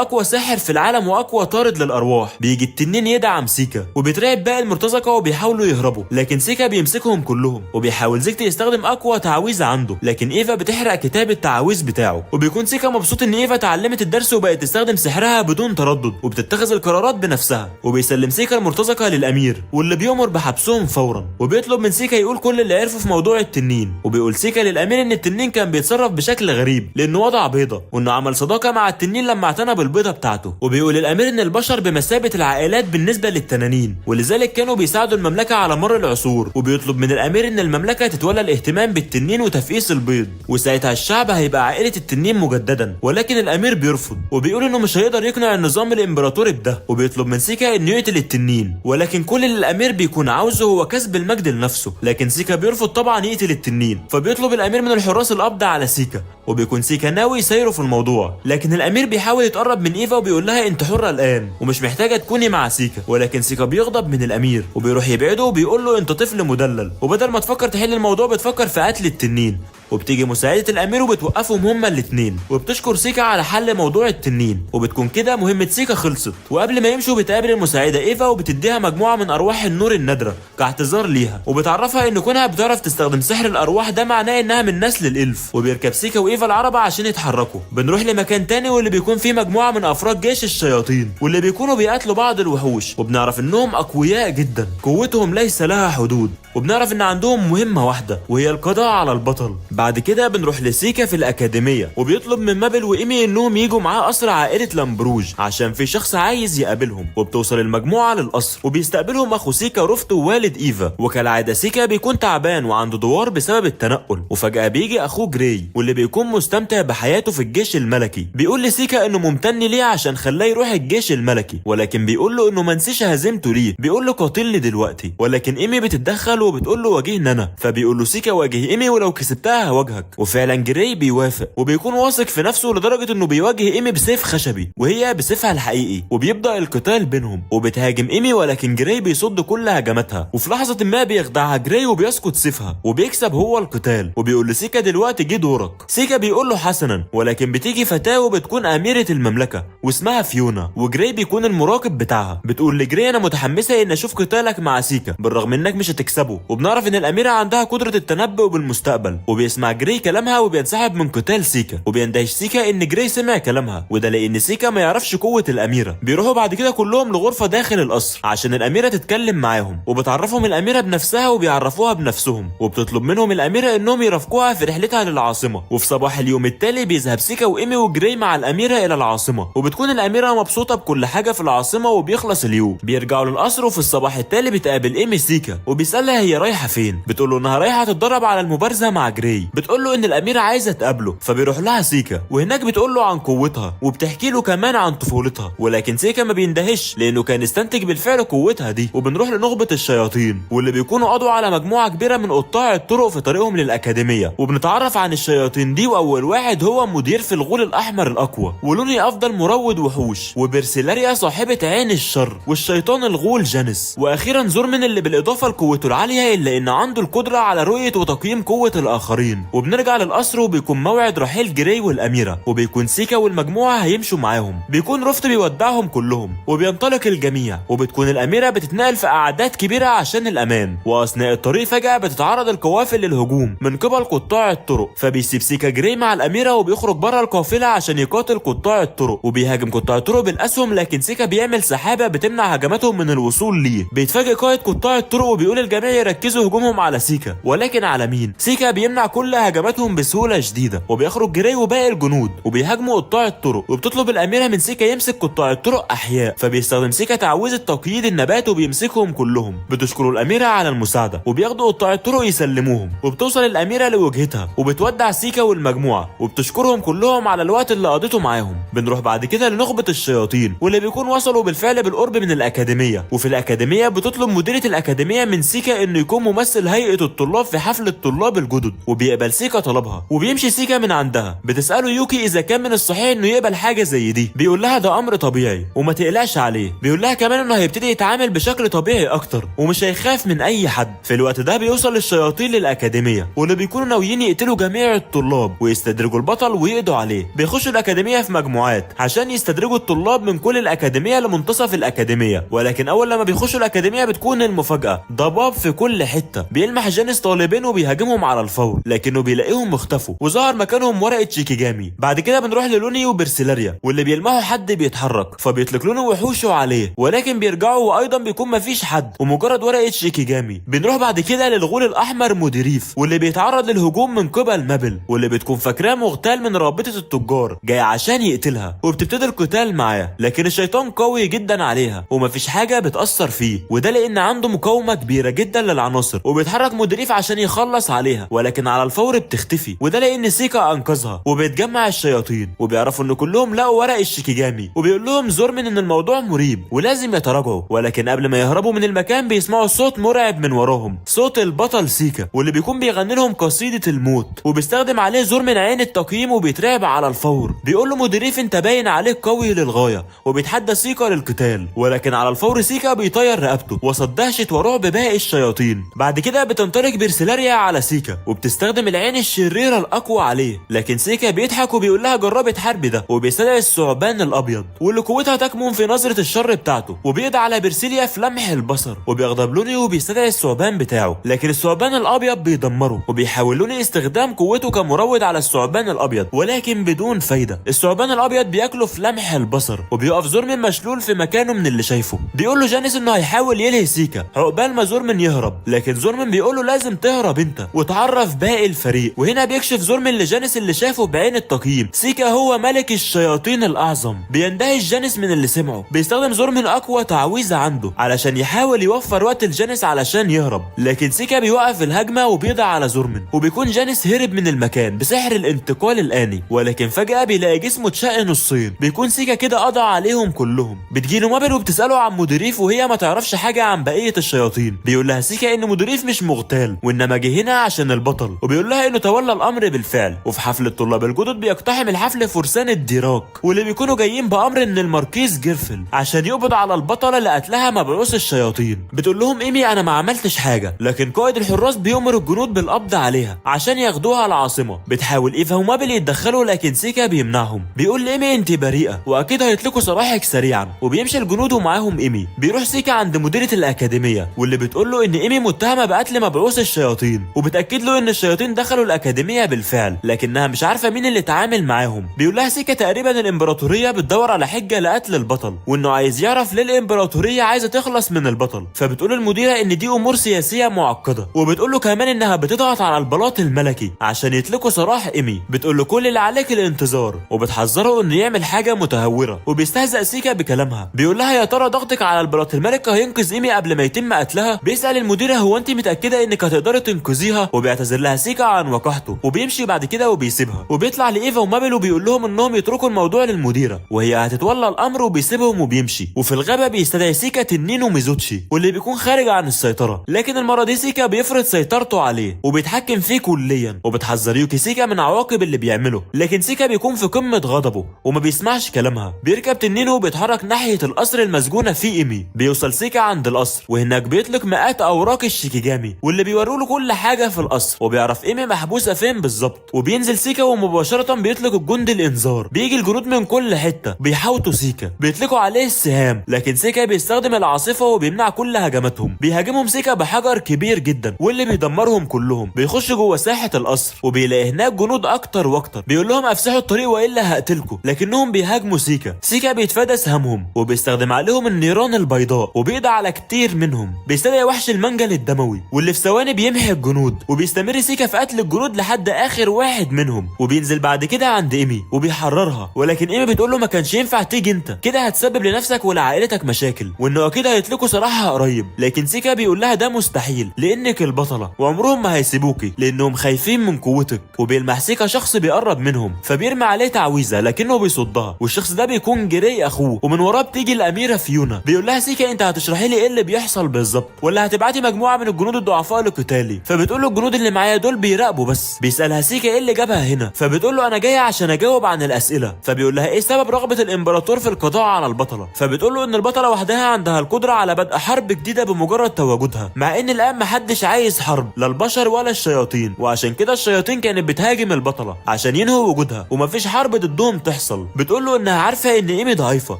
اقوى ساحر في العالم واقوى طارد للارواح. بيجي التنين يدعم سيكا وبيترعب باقي المرتزقة وبيحاولوا يهربوا، لكن سيكا بيمسكهم كلهم. وبيحاول زيكتا يستخدم اقوى تعويذة عنده، لكن ايفا بتحرق كتاب التعويذ بتاعه. وبيكون سيكا مبسوط ان ايفا اتعلمت الدرس وبقت تستخدم سحرها بدون تردد وبتتخذ القرارات بنفسها. وبيسلم سيكا المرتزقة للامير واللي بيأمر بحبسهم فورا. وبيطلب من سيكا يقول كل اللي عرفه في موضوع التنين. وبيقول سيكا للامير ان التنين كان بيتصرف بشكل غريب لانه وضع بيضة، وانه عمل صداقة مع التنين لما اعتنى بالبيضة بتاعته. وبيقول الامير ان البشر بمثابة العائلات بالنسبة للتنانين، ولذلك كانوا بيساعدوا المملكة على مر العصور. وبيطلب من الامير ان المملكة تتولى الاهتمام بالتنين وتفقيس البيض، وساعتها الشعب هيبقى عائلة التنين مجددا. ولكن الامير بيرفض وبيقول انه مش هيقدر يقنع النظام الامبراطوري بده. وبيطلب من سيكا انه يقتل التنين، ولكن كل اللي الامير بيكون عاوزه هو كسب المجد لنفسه. لكن سيكا بيرفض طبعا يقتل التنين. فبيطلب الامير من الحراس القبض على سيكا، وبيكون سيكا ناوي يسيره في الموضوع. لكن الامير بيحاول يتقرب من ايفا وبيقول لها انت حرة الان ومش محتاجة تكوني مع سيكا. ولكن سيكا بيغضب من الامير وبيروح يبعده وبيقول له انت طفل مدلل، وبدل ما تفكر تحل الموضوع بتفكر في قتل التنين. وبتيجي مساعدة الامير وبتوقفهم هما الاتنين، وبتشكر سيكا على حل موضوع التنين. وبتكون كده مهمة سيكا خلصت. وقبل ما يمشوا بتقابل المساعدة ايفا وبتديها مجموعة من ارواح النور النادرة كاعتذار ليها، وبتعرفها ان كونها بتعرف تستخدم سحر الارواح ده معناه انها من نسل الالف. وبيركب سيكا وايفا العربة عشان يتحركوا. بنروح لمكان تاني واللي بيكون فيه مجموعة من افراد جيش الشياطين واللي بيكونوا بيقاتلوا بعض الوحوش، وبنعرف انهم اقوياء جدا قوتهم ليس لها حدود. وبنعرف ان عندهم مهمة واحدة وهي القضاء على البطل. بعد كده بنروح لسيكا في الأكاديمية وبيطلب من مابل وإيمي إنهم يجوا معاه قصر عائلة لامبروج عشان في شخص عايز يقابلهم. وبتوصل المجموعة للقصر وبيستقبلهم أخو سيكا رفت ووالد إيفا. وكالعادة سيكا بيكون تعبان وعنده دوار بسبب التنقل. وفجأة بيجي أخوه جراي واللي بيكون مستمتع بحياته في الجيش الملكي. بيقول لسيكا إنه ممتن ليه عشان خلاه يروح الجيش الملكي، ولكن بيقول له إنه منسيش هزيمته ليه. بيقول له قاتلني دلوقتي، ولكن إيمي بتتدخل وبتقول له واجهني أنا. فبيقول له سيكا واجه إيمي ولو كسبتها هواجهك. وفعلا جراي بيوافق وبيكون واثق في نفسه لدرجة انه بيواجه ايمي بسيف خشبي وهي بسيفها الحقيقي. وبيبدأ القتال بينهم وبتهاجم ايمي، ولكن جراي بيصد كل هجماتها. وفي لحظة ما بيخدعها جراي وبيسقط سيفها وبيكسب هو القتال. وبيقول لسيكا دلوقتي جه دورك. سيكا بيقول له حسنا، ولكن بتيجي فتاة وبتكون أميرة المملكة واسمها فيونا، وجراي بيكون المراقب بتاعها. بتقول لجراي انا متحمسة ان اشوف قتالك مع سيكا بالرغم انك مش هتكسبه. وبنعرف ان الأميرة عندها قدرة التنبؤ بالمستقبل. وبيسمع جراي كلامها وبينسحب من قتال سيكا. وبيندهش سيكا ان جراي سمع كلامها، وده لان سيكا ما يعرفش قوة الأميرة. بيروحوا بعد كده كلهم لغرفة داخل القصر عشان الأميرة تتكلم معاهم، وبتعرفهم الأميرة بنفسها وبيعرفوها بنفسهم. وبتطلب منهم الأميرة انهم يرافقوها في رحلتها للعاصمة. وفي صباح اليوم التالي بيذهب سيكا وإيمي وجراي مع الأميرة إلى العاصمة، وبتكون الأميرة مبسوطة بكل حاجة في العاصمة. وبيخلص اليوم بيرجعوا للقصر، وفي الصباح التالي بتقابل إيمي سيكا وبيسألها هي رايحة فين. بتقول له انها رايحة تتدرب على المبارزة مع جراي. بتقول له ان الاميره عايزه تقابله، فبيروح لها سيكا وهناك بتقول له عن قوتها وبتحكي له كمان عن طفولتها، ولكن سيكا ما بيندهش لانه كان استنتج بالفعل قوتها دي. وبنروح لنخبه الشياطين واللي بيكونوا قضوا على مجموعه كبيره من قطاع الطرق في طريقهم للاكاديميه، وبنتعرف عن الشياطين دي، واول واحد هو مدير في الغول الاحمر الاقوى، ولوني افضل مروض وحوش، وبرسيلاريا صاحبه عين الشر، والشيطان الغول جانيس، واخيرا زورمن اللي بالاضافه لقوته العاليه الا ان عنده القدره على رؤيه وتقييم قوه الاخرين. وبنرجع للقصر وبيكون موعد رحيل جراي والاميره، وبيكون سيكا والمجموعه هيمشوا معاهم، بيكون رفت بيودعهم كلهم وبينطلق الجميع، وبتكون الاميره بتتنقل في اعداد كبيره عشان الامان، واثناء الطريق فجاه بتتعرض القوافل للهجوم من قبل قطاع الطرق، فبيسيب سيكا جراي مع الاميره وبيخرج بره القافله عشان يقاتل قطاع الطرق، وبيهاجم قطاع الطرق بالاسهم، لكن سيكا بيعمل سحابه بتمنع هجماتهم من الوصول ليه. بيتفاجئ قائد قطاع الطرق وبيقول الجميع يركزوا هجومهم على سيكا، ولكن على مين؟ سيكا بيمنع كل هجماتهم بسهوله شديده، وبيخرج جراي وباقي الجنود وبيهاجموا قطاع الطرق، وبتطلب الاميره من سيكا يمسك قطاع الطرق احياء، فبيستخدم سيكا تعويذه تقييد النبات وبيمسكهم كلهم. بتشكروا الاميره على المساعده وبياخدوا قطاع الطرق يسلموهم، وبتوصل الاميره لوجهتها وبتودع سيكا والمجموعه وبتشكرهم كلهم على الوقت اللي قضيته معاهم. بنروح بعد كده لنخبه الشياطين واللي بيكون وصلوا بالفعل بالقرب من الاكاديميه، وفي الاكاديميه بتطلب مديره الاكاديميه من سيكا انه يكون ممثل هيئه الطلاب في حفل الطلاب الجدد، وبيقبل سيكا طلبها وبيمشي سيكا من عندها. بتساله يوكي اذا كان من الصحيح انه يقبل حاجه زي دي، بيقول لها ده امر طبيعي وما تقلقش عليه. بيقول لها كمان انه هيبتدي يتعامل بشكل طبيعي اكتر ومش هيخاف من اي حد. في الوقت ده بيوصل الشياطين للاكاديميه واللي بيكونوا ناويين يقتلوا جميع الطلاب ويستدرجوا البطل ويقضوا عليه. بيخشوا الاكاديميه في مجموعات عشان يستدرجوا الطلاب من كل الاكاديميه لمنتصف الاكاديميه، ولكن اول لما بيخشوا الاكاديميه بتكون المفاجاه، ضباب في كل حته بيلمح جانيس طالبين وبيهاجمهم على الفور، لكنه بيلاقيهم مختفوا وظهر مكانهم ورقه شيكيجامي. بعد كده بنروح للوني وبرسيلاريا واللي بيلمحوا حد بيتحرك، فبيطلق لونه وحوشه عليه، ولكن بيرجعوا وايضا بيكون مفيش حد ومجرد ورقه شيكيجامي. بنروح بعد كده للغول الاحمر موديريف واللي بيتعرض للهجوم من قبل مابل، واللي بتكون فاكراه مغتال من رابطه التجار جاي عشان يقتلها، وبتبتدي القتال معاه، لكن الشيطان قوي جدا عليها ومفيش حاجه بتاثر فيه، وده لان عنده مقاومه كبيره جدا للعناصر. وبيتحرك موديريف عشان يخلص عليها، ولكن على الفور بتختفي، وده لان سيكا انقذها. وبيتجمع الشياطين وبيعرفوا ان كلهم لقوا ورق الشيكيجامي، وبيقول لهم زورمن ان الموضوع مريب ولازم يتراجعوا، ولكن قبل ما يهربوا من المكان بيسمعوا صوت مرعب من وراهم، صوت البطل سيكا واللي بيكون بيغني لهم قصيده الموت، وبيستخدم عليه زورمن عين التقييم وبيترعب على الفور. بيقول له موديريف انت باين عليك قوي للغايه، وبيتحدى سيكا للقتال، ولكن على الفور سيكا بيطير رقبته وسط دهشه ورعب باقي الشياطين. بعد كده بتنطلق برسيلاريا على سيكا وبتستخدم العين الشريره الاقوى عليه، لكن سيكا بيضحك وبيقول لها جربي تحاربي ده، وبيستدعي الثعبان الابيض واللي قوتها تكمن في نظره الشر بتاعته، وبيقضي على برسيليا في لمح البصر، وبيغضب لوني وبيستدعي الثعبان بتاعه، لكن الثعبان الابيض بيدمره، وبيحاول لوني استخدام قوته كمروض على الثعبان الابيض، ولكن بدون فايده. الثعبان الابيض بياكله في لمح البصر، وبيقف زورمن مشلول في مكانه من اللي شايفه. بيقول له جانيس انه هيحاول يلهي سيكا عقبال ما زورمن يهرب، لكن زورمن بيقول له لازم تهرب انت وتعرف باقي الفريق. وهنا بيكشف زورمن لجانيس اللي شافه بعين التقييم، سيكا هو ملك الشياطين الاعظم. بيندهش جانيس من اللي سمعه، بيستخدم زورمن اقوى تعويذه عنده علشان يحاول يوفر وقت لجانيس علشان يهرب، لكن سيكا بيوقف الهجمه وبيضع على زورمن، وبيكون جانيس هرب من المكان بسحر الانتقال الاني، ولكن فجاه بيلاقي جسمه اتشق نصين. بيكون سيكا كده قضى عليهم كلهم. بتجيله مابل وبتساله عن موديريف وهي ما تعرفش حاجه عن بقيه الشياطين. بيقول لها سيكا ان موديريف مش مغتال وانما جه هنا عشان البطل، وبيقول لها انه تولى الامر بالفعل. وفي حفل الطلاب الجدد بيقتحم الحفل فرسان الديراك واللي بيكونوا جايين بامر ان الماركيز جيرفل عشان يقبض على البطله اللي قتلها مبعوث الشياطين. بتقول لهم ايمي انا ما عملتش حاجه، لكن قائد الحراس بيؤمر الجنود بالقبض عليها عشان ياخدوها العاصمه. بتحاول ايفا ومابل يتدخلوا لكن سيكا بيمنعهم، بيقول لايمي انت بريئه واكيد هيطلقوا سراحك سريعا، وبيمشي الجنود ومعاهم ايمي. بيروح سيكا عند مديره الاكاديميه واللي بتقول له ان ايمي متهمه بقتل مبعوث الشياطين، وبتاكد له ان الشياطين دخلوا الاكاديميه بالفعل لكنها مش عارفه مين اللي اتعامل معاهم. بيقول لها سيكا تقريبا الامبراطوريه بتدور على حجه لقتل البطل، وانه عايز يعرف ليه الامبراطوريه عايزه تخلص من البطل. فبتقول المديره ان دي امور سياسيه معقده، وبتقول له كمان انها بتضغط على البلاط الملكي عشان يطلقوا سراح ايمي. بتقول له كل اللي عليك الانتظار، وبتحذره انه يعمل حاجه متهوره، وبيستهزأ سيكا بكلامها. بيقول لها يا ترى ضغطك على البلاط الملكي هينقذ ايمي قبل ما يتم قتلها؟ بيسأل المديره هو انت متاكده انك هتقدري تنقذيها؟ وبيعتذر لها سيكا سيكا عن وقاحته وبيمشي بعد كده وبيسيبها، وبيطلع لايفا ومابل وبيقول لهم انهم يتركوا الموضوع للمديره وهي هتتولى الامر، وبيسيبهم وبيمشي. وفي الغابه بيستدعي سيكا تنين وميزوتشي واللي بيكون خارج عن السيطره، لكن المره دي سيكا بيفرض سيطرته عليه وبيتحكم فيه كليا، وبتحذر يوكي سيكا من عواقب اللي بيعمله، لكن سيكا بيكون في قمه غضبه وما بيسمعش كلامها. بيركب تنينه وبيتحرك ناحيه القصر المسجونه فيه ايمي. بيوصل سيكا عند القصر وهناك بيطلق مئات اوراق الشيكيجامي واللي بيوروا له كل حاجه في القصر، وبيعرف ايمي محبوسه فين بالظبط. وبينزل سيكا ومباشره بيطلق الجند الانذار. بيجي الجنود من كل حته بيحاوطوا سيكا، بيطلقوا عليه السهام، لكن سيكا بيستخدم العاصفه وبيمنع كل هجماتهم. بيهاجمهم سيكا بحجر كبير جدا واللي بيدمرهم كلهم. بيخش جوه ساحه القصر وبيلاقي هناك جنود اكتر واكتر، بيقول لهم افسحوا الطريق والا هقتلكم، لكنهم بيهاجموا سيكا. سيكا بيتفادى سهامهم وبيستخدم عليهم النيران البيضاء وبيقضي على كتير منهم. بيستدعي وحش المنجل الدموي واللي في ثواني بيمحي الجنود، وبيستمر سيكا في قتل الجنود لحد اخر واحد منهم. وبينزل بعد كده عند ايمي وبيحررها، ولكن ايمي بتقول له ما كانش ينفع تيجي انت كده، هتسبب لنفسك ولعائلتك مشاكل، وانه اكيد هيطلقوا سراحها قريب. لكن سيكا بيقول لها ده مستحيل لانك البطله وعمرهم ما هيسيبوكي لانهم خايفين من قوتك. وبيلمح سيكا شخص بيقرب منهم فبيرمي عليه تعويذه لكنه بيصدها، والشخص ده بيكون جري اخوه، ومن وراه بتيجي الاميره فيونا. بيقول لها سيكا انت هتشرحي لي ايه اللي بيحصل بالظبط ولا هتبعتي مجموعه من الجنود الضعفاء لقتالي؟ فبتقول له الجنود اللي معايا دول بيراقبوا بس. بيسالها سيكا ايه اللي جابها هنا، فبتقول له انا جايه عشان اجاوب عن الاسئله. فبيقول لها ايه سبب رغبه الامبراطور في القضاء على البطله؟ فبتقول له ان البطله وحدها عندها القدره على بدء حرب جديده بمجرد تواجدها، مع ان الان محدش عايز حرب لا البشر ولا الشياطين، وعشان كده الشياطين كانت بتهاجم البطله عشان ينهوا وجودها ومفيش حرب ضدهم تحصل. بتقول له انها عارفه ان ايمي ضعيفه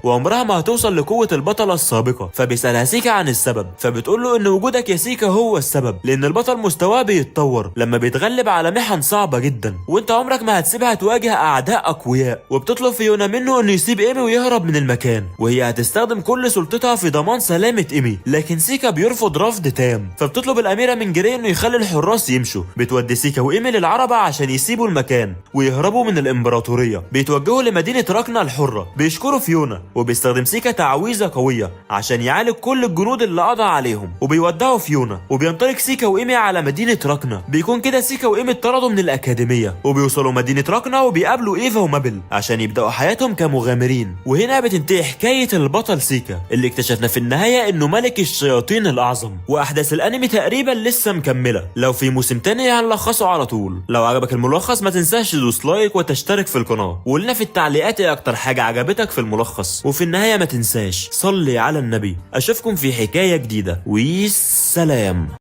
وعمرها ما هتوصل لقوه البطله السابقه. فبيسالها سيكا عن السبب، فبتقول له ان وجودك يا سيكا هو السبب، لان البطل مستواه بيتطور لما بيتغلب على محن صعبه جدا، وانت عمرك ما هتسيبها تواجه اعداء اقوياء. وبتطلب فيونا منه انه يسيب ايمي ويهرب من المكان، وهي هتستخدم كل سلطتها في ضمان سلامه ايمي، لكن سيكا بيرفض رفض تام. فبتطلب الاميره من جري انه يخلي الحراس يمشوا. بتودي سيكا وايمي للعربه عشان يسيبوا المكان ويهربوا من الامبراطوريه. بيتوجهوا لمدينه راكنا الحره، بيشكروا فيونا، وبيستخدم سيكا تعويذه قويه عشان يعالج كل الجنود اللي قضى عليهم، وبيودعوا فيونا. وبينطلق سيكا وايمي على مدينه راكنا. بيكون كده سيكا وايمي اتطردوا من الاكاديميه، وبيوصلوا مدينه راكنا وبيقابلوا ايفا ومابل عشان يبداوا حياتهم كمغامرين. وهنا بتنتهي حكايه البطل سيكا اللي اكتشفنا في النهايه انه ملك الشياطين الاعظم. واحداث الانمي تقريبا لسه مكمله، لو في موسم تاني هنلخصه على طول. لو عجبك الملخص ما تنساش تدوس لايك وتشترك في القناه، وقولنا في التعليقات ايه اكتر حاجه عجبتك في الملخص. وفي النهايه ما تنساش صلي على النبي. اشوفكم في حكايه جديده، والسلام.